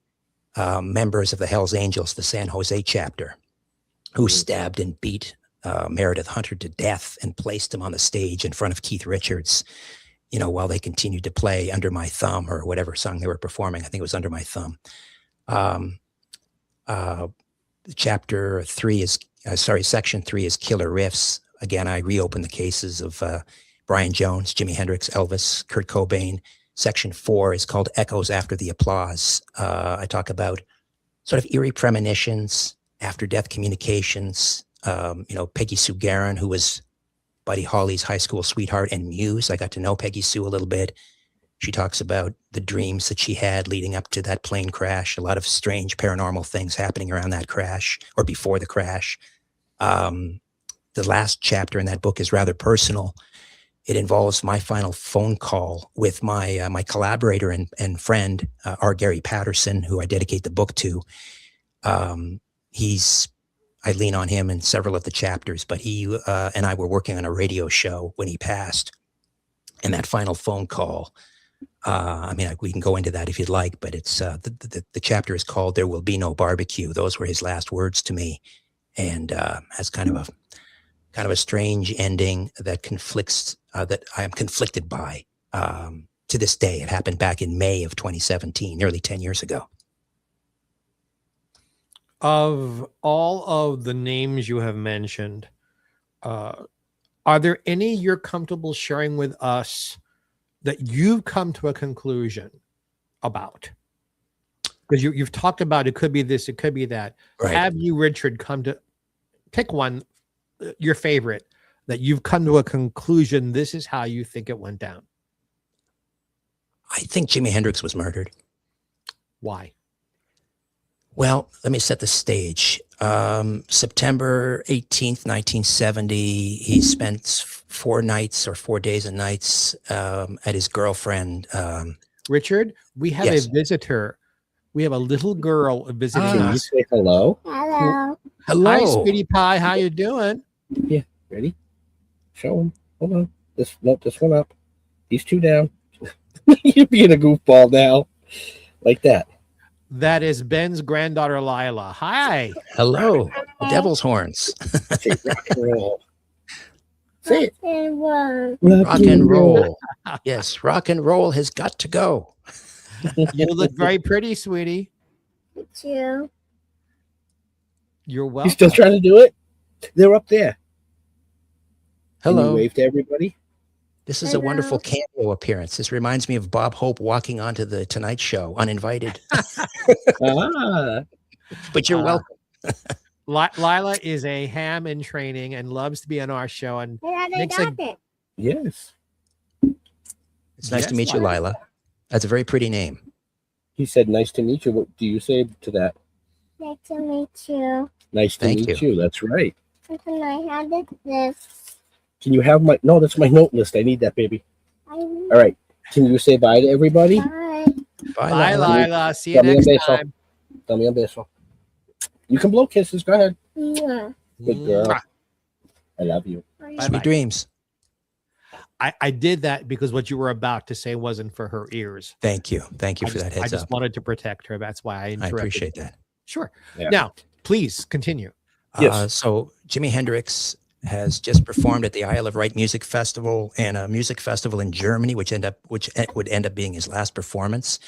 members of the Hells Angels, the San Jose chapter, who stabbed and beat Meredith Hunter to death and placed him on the stage in front of Keith Richards, while they continued to play Under My Thumb or whatever song they were performing. I think it was Under My Thumb. Section 3 is Killer Riffs. Again, I reopen the cases of Brian Jones, Jimi Hendrix, Elvis, Kurt Cobain. Section 4 is called Echoes After the Applause. I talk about sort of eerie premonitions, after-death communications. Peggy Sue Garin, who was Buddy Holly's high school sweetheart and muse. I got to know Peggy Sue a little bit. She talks about the dreams that she had leading up to that plane crash, a lot of strange paranormal things happening around that crash or before the crash. The last chapter in that book is rather personal. It involves my final phone call with my collaborator and friend, R. Gary Patterson, who I dedicate the book to. I lean on him in several of the chapters, but he and I were working on a radio show when he passed. And that final phone call, we can go into that if you'd like, but it's the chapter is called "There Will Be No Barbecue." Those were his last words to me, and has kind of a strange ending that conflicts, that I am conflicted by to this day. It happened back in May of 2017, nearly 10 years ago. Of all of the names you have mentioned, are there any you're comfortable sharing with us that you've come to a conclusion about? Because you've talked about it could be this, it could be that. Right. Have you, Richard, come to pick one, your favorite, that you've come to a conclusion, this is how you think it went down? I think Jimi Hendrix was murdered. Why? Well, let me set the stage. September 18th, 1970, he spent 4 days and nights at his girlfriend. Richard, we have a visitor. We have a little girl visiting us. Say hello. Hello. Hi, sweetie pie. How you doing? Yeah, ready? Show him. Hold on. This one up. These 2 down. You're being a goofball now. Like that. That is Ben's granddaughter, Lila. Hi. Hello. The devil's horns. Say rock and roll. Say it. Rock and roll. Yes, rock and roll has got to go. You look very pretty, sweetie. Thank you. You're welcome. You still trying to do it? They're up there. Hello. Can you wave to everybody? This is a wonderful cameo appearance. This reminds me of Bob Hope walking onto the Tonight Show, uninvited. But you're welcome. Lila is a ham in training and loves to be on our show. And Yes. It's nice to meet you, Lila. That's a very pretty name. He said, "Nice to meet you." What do you say to that? Nice to meet you. Nice to meet you. That's right. And can I have this? Can you have my? No, that's my note list. I need that, baby. All right. Can you say bye to everybody? Bye. Bye, Lila. See you next time. Tell me a beso. You can blow kisses. Go ahead. Yeah. Good girl. I love you. Sweet dreams. I did that because what you were about to say wasn't for her ears. Thank you. Thank you for that heads up. I just wanted to protect her. That's why I interrupted. I appreciate that. Sure. Yeah. Now, please continue. Yes. So Jimi Hendrix has just performed at the Isle of Wight Music Festival and a music festival in Germany, which would end up being his last performance.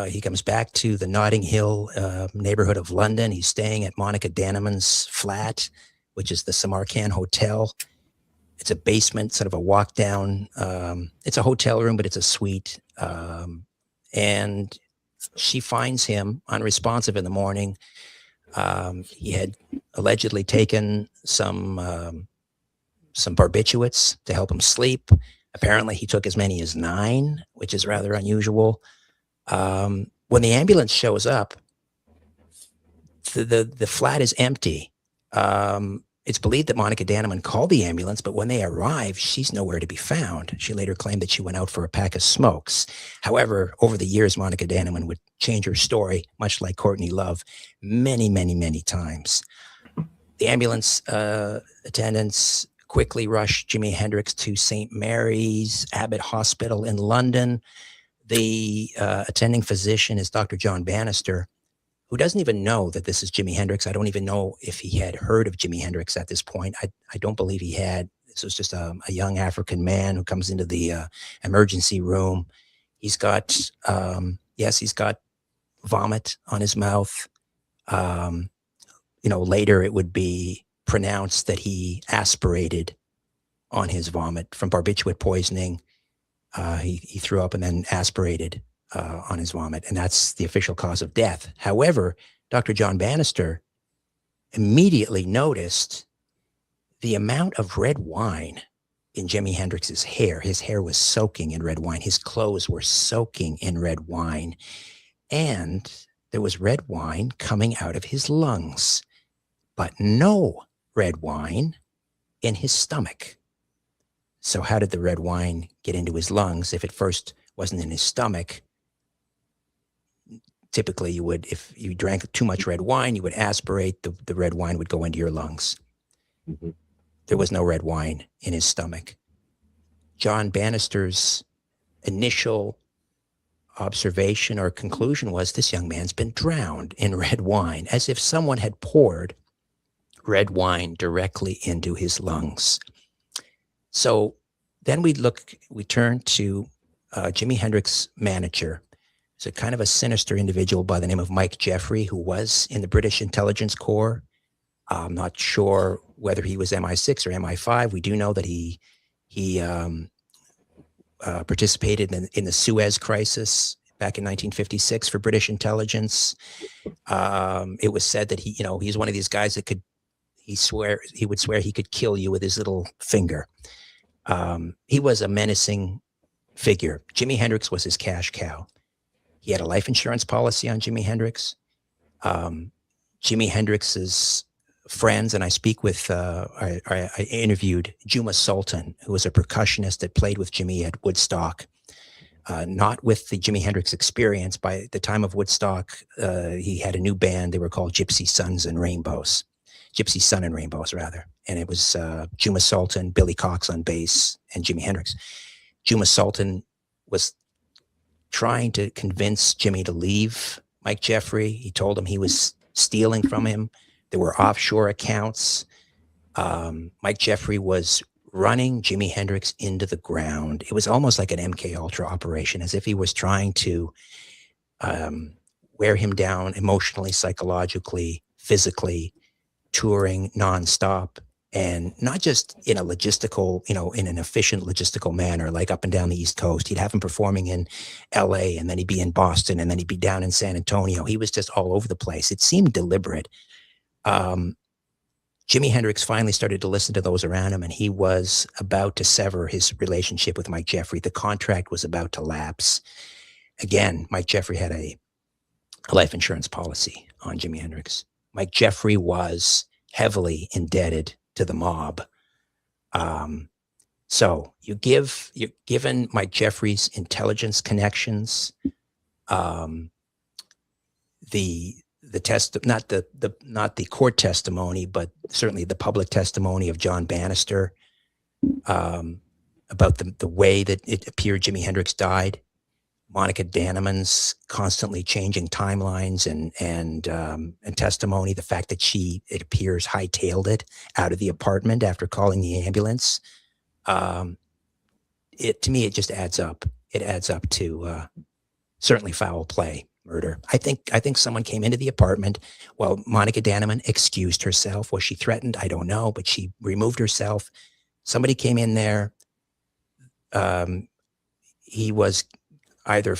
He comes back to the Notting Hill neighborhood of London. He's staying at Monica Danneman's flat, which is the Samarkand Hotel. It's a basement, sort of a walk down. It's a hotel room, but it's a suite. And she finds him unresponsive in the morning. He had allegedly taken some barbiturates to help him sleep. Apparently, he took as many as 9, which is rather unusual. When the ambulance shows up, the flat is empty. It's believed that Monica Danneman called the ambulance, but when they arrive, she's nowhere to be found. She later claimed that she went out for a pack of smokes. However, over the years, Monica Danneman would change her story, much like Courtney Love, many, many, many times. The ambulance attendants quickly rushed Jimi Hendrix to St. Mary's Abbott Hospital in London. The attending physician is Dr. John Bannister, who doesn't even know that this is Jimi Hendrix. I don't even know if he had heard of Jimi Hendrix at this point. I don't believe he had. This was just a young African man who comes into the emergency room. He's got, he's got vomit on his mouth. Later it would be pronounced that he aspirated on his vomit from barbiturate poisoning. He threw up and then aspirated on his vomit, and that's the official cause of death. However, Dr. John Bannister immediately noticed the amount of red wine in Jimi Hendrix's hair. His hair was soaking in red wine. His clothes were soaking in red wine, and there was red wine coming out of his lungs, but no red wine in his stomach. So how did the red wine get into his lungs if it first wasn't in his stomach? Typically, if you drank too much red wine, you would aspirate, the red wine would go into your lungs. Mm-hmm. There was no red wine in his stomach. John Bannister's initial observation or conclusion was this young man's been drowned in red wine, as if someone had poured red wine directly into his lungs. So then we turn to Jimi Hendrix's manager. It's a kind of a sinister individual by the name of Mike Jeffrey, who was in the British Intelligence Corps. I'm not sure whether he was MI6 or MI5. We do know that he participated in the Suez Crisis back in 1956 for British intelligence. It was said that he's one of these guys that he would swear he could kill you with his little finger. He was a menacing figure. Jimi Hendrix was his cash cow. He had a life insurance policy on Jimi Hendrix. Jimi Hendrix's friends, and I speak with, I interviewed Juma Sultan, who was a percussionist that played with Jimi at Woodstock. Not with the Jimi Hendrix Experience. By the time of Woodstock, he had a new band. They were called Gypsy Sun and Rainbows, rather. And it was Juma Sultan, Billy Cox on bass, and Jimi Hendrix. Juma Sultan was trying to convince Jimmy to leave Mike Jeffrey. He told him he was stealing from him. There were offshore accounts. Mike Jeffrey was running Jimi Hendrix into the ground. It was almost like an MK Ultra operation, as if he was trying to wear him down emotionally, psychologically, physically, touring nonstop. And not just in a logistical, in an efficient logistical manner, like up and down the East Coast. He'd have him performing in LA, and then he'd be in Boston, and then he'd be down in San Antonio. He was just all over the place. It seemed deliberate. Jimi Hendrix finally started to listen to those around him, and he was about to sever his relationship with Mike Jeffrey. The contract was about to lapse. Again, Mike Jeffrey had a life insurance policy on Jimi Hendrix. Mike Jeffrey was heavily indebted to the mob. So you're given Mike Jeffrey's intelligence connections, the not the court testimony, but certainly the public testimony of John Bannister about the way that it appeared Jimi Hendrix died. Monica Danneman's constantly changing timelines and testimony. The fact that it appears, hightailed it out of the apartment after calling the ambulance. To me, it just adds up. It adds up to certainly foul play, murder. I think someone came into the apartment. Well, Monica Danneman excused herself. Was she threatened? I don't know, but she removed herself. Somebody came in there. He was either,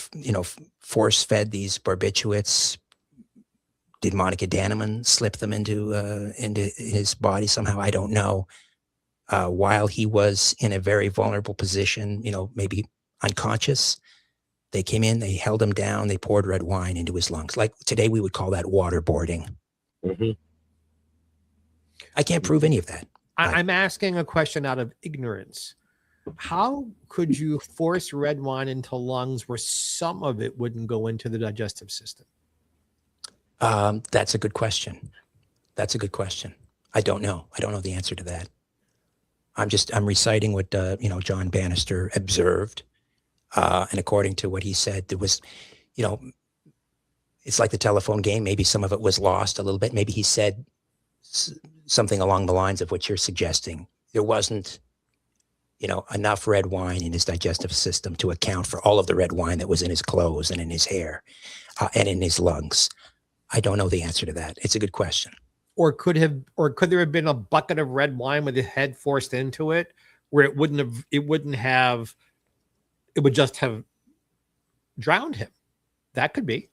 force-fed these barbiturates. Did Monica Danneman slip them into his body somehow? I don't know. While he was in a very vulnerable position, maybe unconscious, they came in, they held him down, they poured red wine into his lungs. Like today, we would call that waterboarding. Mm-hmm. I can't prove any of that. I'm asking a question out of ignorance. How could you force red wine into lungs where some of it wouldn't go into the digestive system? That's a good question. I don't know. I don't know the answer to that. I'm reciting what, John Bannister observed. And according to what he said, there was, it's like the telephone game. Maybe some of it was lost a little bit. Maybe he said something along the lines of what you're suggesting. There wasn't, enough red wine in his digestive system to account for all of the red wine that was in his clothes and in his hair and in his lungs. I don't know the answer to that. It's a good question. Or could there have been a bucket of red wine with the head forced into it, where it would just have drowned him? That could be.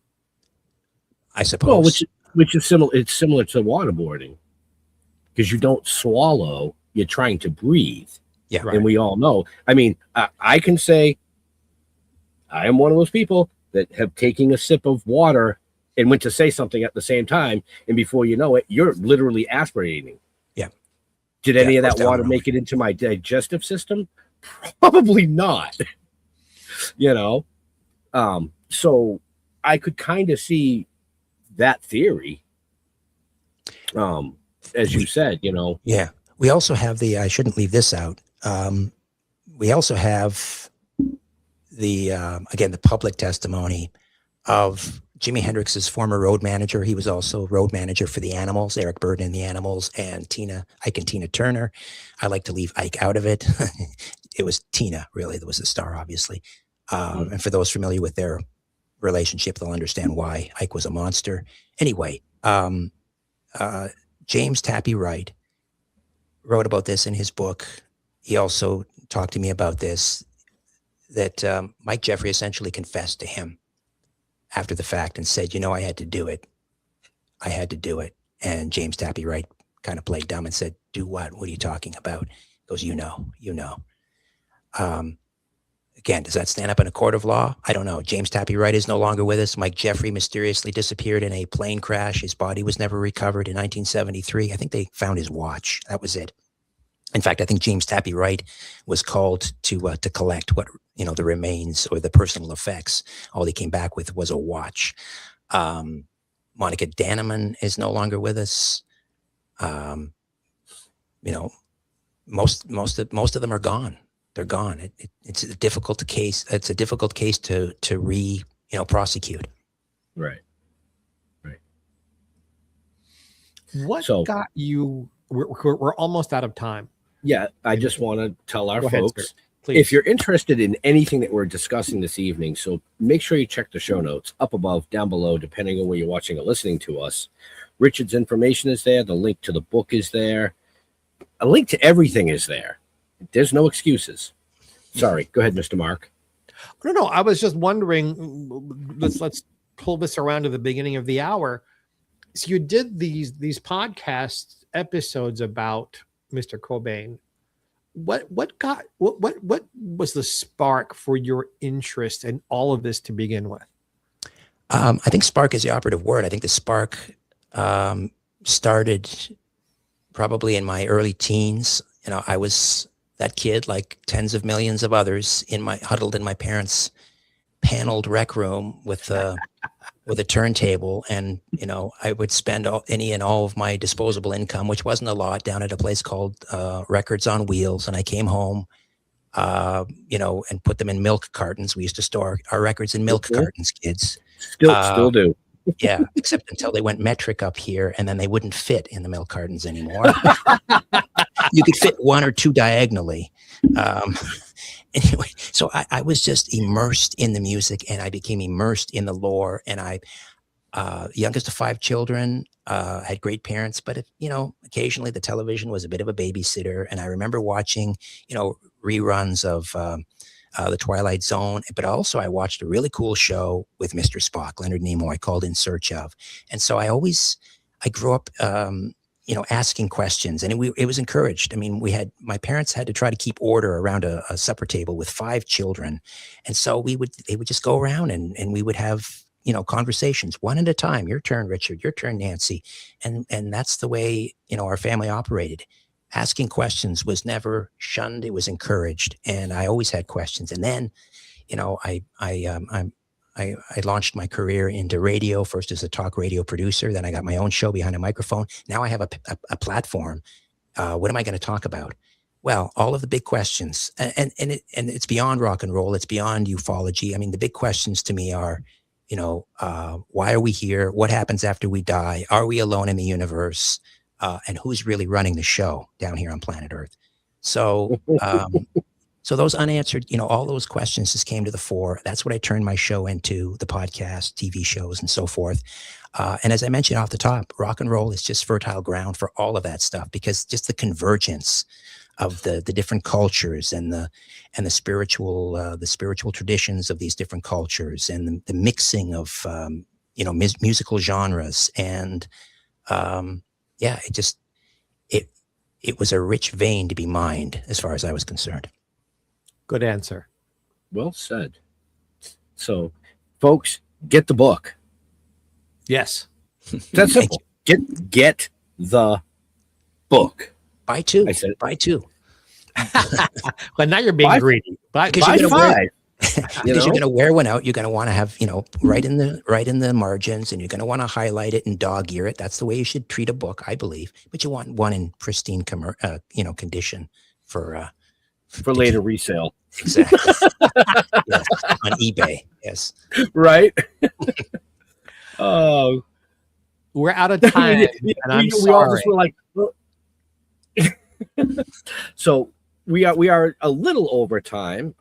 I suppose. Well, which is similar. It's similar to waterboarding, because you don't swallow; you're trying to breathe. Yeah, right. And we all know. I mean, I can say I am one of those people that have taken a sip of water and went to say something at the same time, and before you know it, you're literally aspirating. Yeah. Did any of that water make it into my digestive system? Probably not. So I could kind of see that theory. As you said, Yeah. We also have I shouldn't leave this out. We also have the public testimony of Jimi Hendrix's former road manager. He was also road manager for the Animals, Eric Burdon and the Animals, and Ike and Tina Turner. I like to leave Ike out of it. It was Tina, really, that was the star, obviously. And for those familiar with their relationship, they'll understand why Ike was a monster. Anyway, James Tappy Wright wrote about this in his book. He also talked to me about this, that Mike Jeffrey essentially confessed to him after the fact and said, I had to do it. And James Tappy Wright kind of played dumb and said, do what? What are you talking about? He goes, you know. Again, does that stand up in a court of law? I don't know. James Tappy Wright is no longer with us. Mike Jeffrey mysteriously disappeared in a plane crash. His body was never recovered in 1973. I think they found his watch. That was it. In fact, I think James Tappy Wright was called to collect what, the remains or the personal effects. All he came back with was a watch. Monica Danneman is no longer with us. Most of them are gone. They're gone. It's a difficult case. It's a difficult case to prosecute. Right. What got you? We're almost out of time. Yeah, I just want to tell our folks, please, if you're interested in anything that we're discussing this evening, so make sure you check the show notes up above, down below, depending on where you're watching or listening to us. Richard's information is there. The link to the book is there. A link to everything is there. There's no excuses. Sorry. Go ahead, Mr. Mark. No. I was just wondering, let's pull this around to the beginning of the hour. So you did these podcast episodes about Mr. Cobain. What was the spark for your interest in all of this to begin with? I think spark is the operative word. I think the spark started probably in my early teens. I was that kid, like tens of millions of others, huddled in my parents' paneled rec room with a turntable, and I would spend any and all of my disposable income, which wasn't a lot, down at a place called Records on Wheels. And I came home and put them in milk cartons. We used to store our records in milk cartons, kids. Still do. Yeah, except until they went metric up here, and then they wouldn't fit in the milk cartons anymore. You could fit one or two diagonally. Anyway, so I was just immersed in the music, and I became immersed in the lore. And I, youngest of 5 children, had great parents, but occasionally the television was a bit of a babysitter. And I remember watching, reruns of the Twilight Zone, but also I watched a really cool show with Mr. Spock, Leonard Nimoy, called In Search Of. And so I grew up, asking questions, and it was encouraged. I mean, my parents had to try to keep order around a supper table with 5 children. And so they would just go around and we would have, conversations one at a time. Your turn, Richard, your turn, Nancy. And that's the way, our family operated. Asking questions was never shunned. It was encouraged. And I always had questions. And then, I launched my career into radio, first as a talk radio producer. Then I got my own show behind a microphone. Now I have a platform. What am I going to talk about? Well, all of the big questions, and it's beyond rock and roll. It's beyond ufology. I mean, the big questions to me are, why are we here? What happens after we die? Are we alone in the universe? And who's really running the show down here on planet Earth? So, so those unanswered, all those questions just came to the fore. That's what I turned my show into, the podcast, TV shows, and so forth. And as I mentioned off the top, rock and roll is just fertile ground for all of that stuff, because just the convergence of the different cultures and the spiritual traditions of these different cultures, and the mixing of musical genres, and it was a rich vein to be mined as far as I was concerned. Good answer. Well said. So, folks, get the book. Yes. That's simple. Get the book. Buy 2. I said, buy 2. But now you're being greedy. Buy 5. Because you're going to wear one out. You're going to want to have, right in the margins, and you're going to want to highlight it and dog ear it. That's the way you should treat a book, I believe. But you want one in pristine, condition for later resale. Exactly. Yes, on eBay. Yes. Right. Oh, we're out of time, and I'm sorry. We all just were like, so we are a little over time.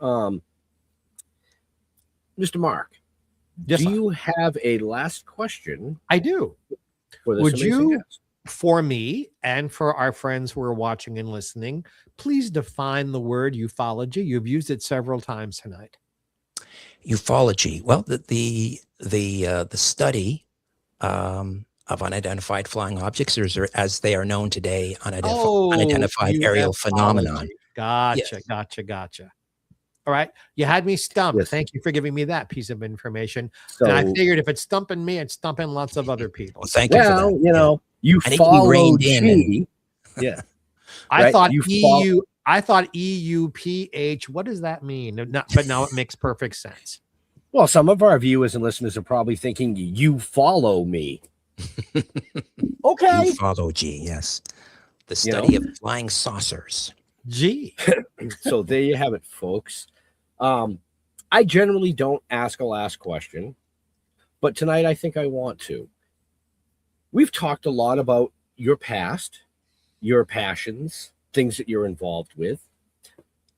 Mr. Mark, yes, do you have a last question? I do. For this Would you, guest? For me and for our friends who are watching and listening, please define the word ufology? You've used it several times tonight. Ufology. Well, the study of unidentified flying objects, or as they are known today, unidentified aerial phenomenon. Gotcha. All right. You had me stumped. Yes. Thank you for giving me that piece of information. So, and I figured if it's stumping me, it's stumping lots of other people. Well, thank you for that. You follow G. Yeah. I thought EUPH. What does that mean? But now it makes perfect sense. Well, some of our viewers and listeners are probably thinking, you follow me. Okay. Ufology, yes. The study of flying saucers. Gee. So there you have it, folks. I generally don't ask a last question, but tonight I think I want to. We've talked a lot about your past, your passions, things that you're involved with.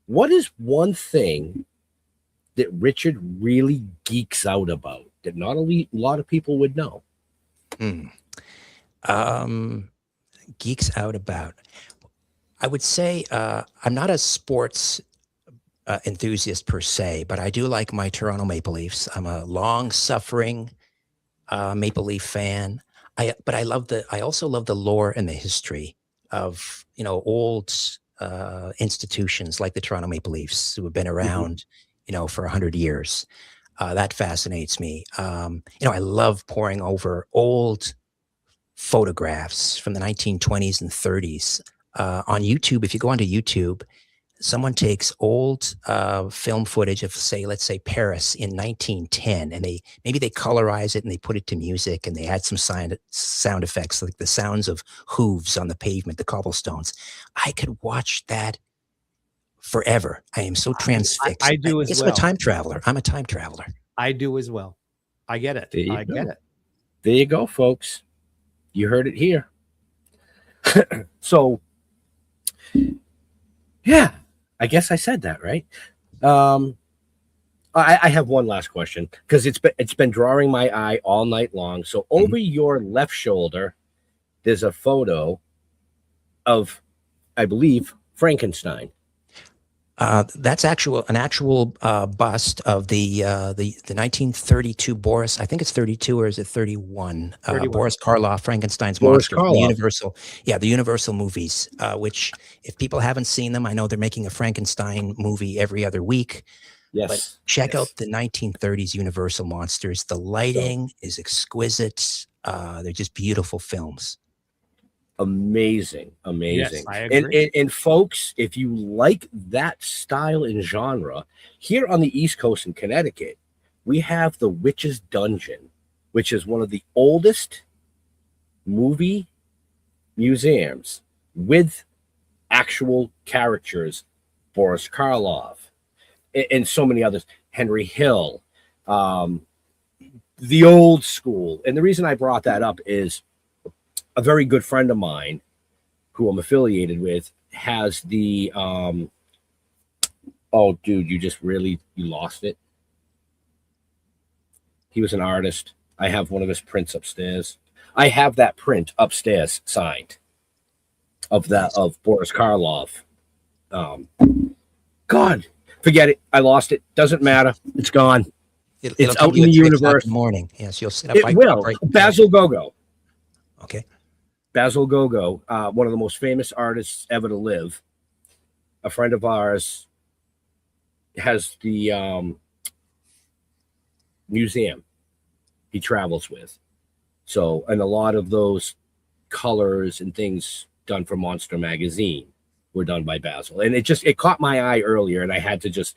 What is one thing that Richard really geeks out about that not a lot of people would know? Geeks out about. I would say I'm not a sports enthusiast per se, but I do like my Toronto Maple Leafs. I'm a long-suffering Maple Leaf fan. I also love the lore and the history of old institutions like the Toronto Maple Leafs, who have been around for 100 years. That fascinates me. I love poring over old photographs from the 1920s and 30s. On YouTube, if you go onto YouTube, someone takes old film footage of, let's say Paris in 1910, and they colorize it and they put it to music, and they add some sound effects, like the sounds of hooves on the pavement, the cobblestones. I could watch that forever. I am so transfixed. I do as guess well. I'm a time traveler. I'm a time traveler. I do as well. I get it. I get it. There you go, folks. You heard it here. So, yeah, I guess I said that, right? I have one last question because it's been drawing my eye all night long. So over your left shoulder, there's a photo of, I believe, Frankenstein. That's an actual bust of the 1932 Boris. I think it's 32 or is it 31? 31. Boris Karloff, Frankenstein's Boris monster. Karloff. The Universal, the Universal movies. Which, if people haven't seen them, I know they're making a Frankenstein movie every other week. Yes. But check out the 1930s Universal monsters. The lighting is exquisite. They're just beautiful films. Amazing. Yes, I agree. And folks, if you like that style and genre, here on the East Coast in Connecticut, we have the Witch's Dungeon, which is one of the oldest movie museums with actual characters. Boris Karloff and so many others, Henry Hill, the old school. And the reason I brought that up is a very good friend of mine who I'm affiliated with has the oh dude, you lost it. He was an artist. I have one of his prints upstairs. I have that print upstairs signed of Boris Karloff. God, forget it. I lost it. Doesn't matter. It's gone. It's out in the universe. Morning. Yes, you'll sit up. It will. Basil Gogo. Okay. Basil Gogo, one of the most famous artists ever to live. A friend of ours has the museum he travels with. So, and a lot of those colors and things done for Monster Magazine were done by Basil. And it caught my eye earlier and I had to just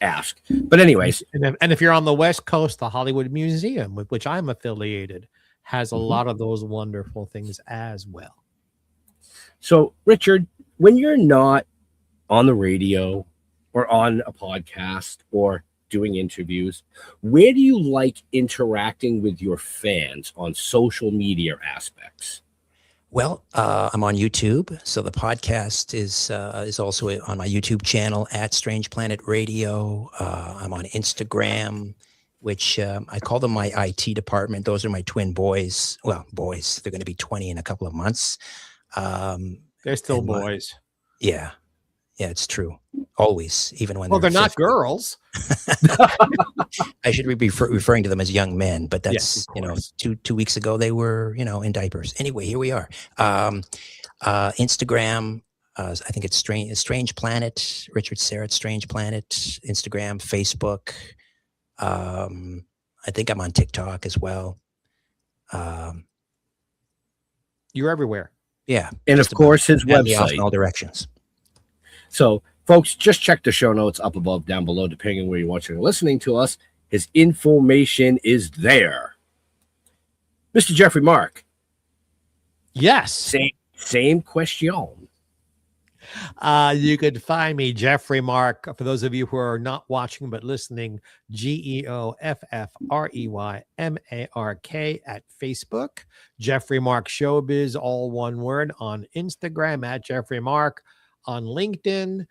ask. But anyways. And if you're on the West Coast, the Hollywood Museum, with which I'm affiliated, has a lot of those wonderful things as well. So, Richard, when you're not on the radio or on a podcast or doing interviews, where do you like interacting with your fans on social media aspects? Well, I'm on YouTube, so the podcast is also on my YouTube channel at Strange Planet Radio. I'm on Instagram, which I call them my IT department. Those are my twin boys. Well, boys. They're going to be 20 in a couple of months. They're still boys. Yeah, it's true. Always, even when they're not girls. I should be referring to them as young men, but that's, two weeks ago they were, in diapers. Anyway, here we are. Instagram, I think it's Strange Planet, Richard Syrett, Strange Planet, Instagram, Facebook. I think I'm on TikTok as well. You're everywhere. Yeah. And of course, his website. In all directions. So, folks, just check the show notes up above, down below, depending on where you're watching or listening to us. His information is there. Mr. Jeffrey Mark. Yes. Same question. You could find me, Jeffrey Mark, for those of you who are not watching but listening, GeoffreyMark at Facebook. Jeffrey Mark Showbiz, all one word, on Instagram at Jeffrey Mark, on LinkedIn.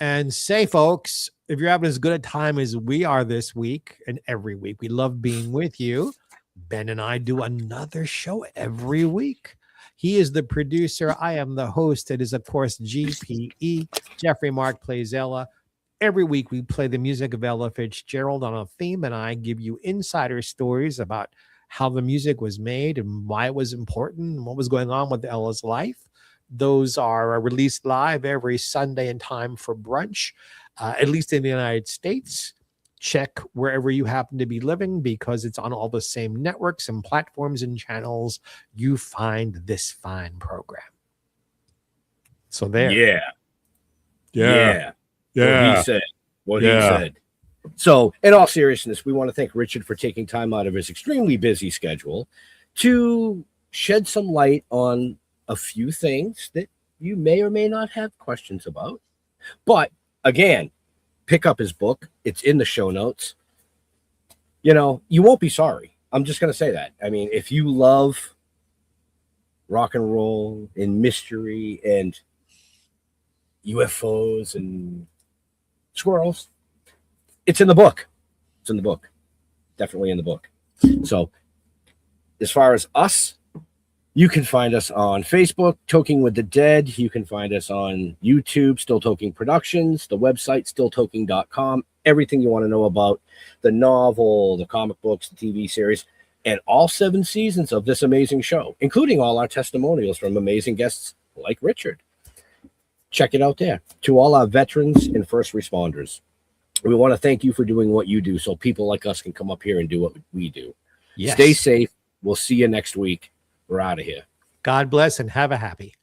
And say, folks, if you're having as good a time as we are this week and every week, we love being with you. Ben and I do another show every week. He is the producer. I am the host. It is, of course, GPE. Jeffrey Mark plays Ella. Every week we play the music of Ella Fitzgerald on a theme, and I give you insider stories about how the music was made and why it was important and what was going on with Ella's life. Those are released live every Sunday in time for brunch, at least in the United States. Check wherever you happen to be living because it's on all the same networks and platforms and channels you find this fine program. So there. Yeah. What he said. So, in all seriousness, we want to thank Richard for taking time out of his extremely busy schedule to shed some light on a few things that you may or may not have questions about. But again, pick up his book. It's in the show notes. You know, you won't be sorry. I'm just going to say that. I mean, if you love rock and roll and mystery and UFOs and squirrels, it's in the book. It's in the book. Definitely in the book. So as far as us, you can find us on Facebook, Toking with the Dead. You can find us on YouTube, Still Toking Productions, the website, stilltoking.com. Everything you want to know about the novel, the comic books, the TV series, and all 7 seasons of this amazing show, including all our testimonials from amazing guests like Richard. Check it out there. To all our veterans and first responders, we want to thank you for doing what you do so people like us can come up here and do what we do. Yes. Stay safe. We'll see you next week. We're out of here. God bless and have a happy.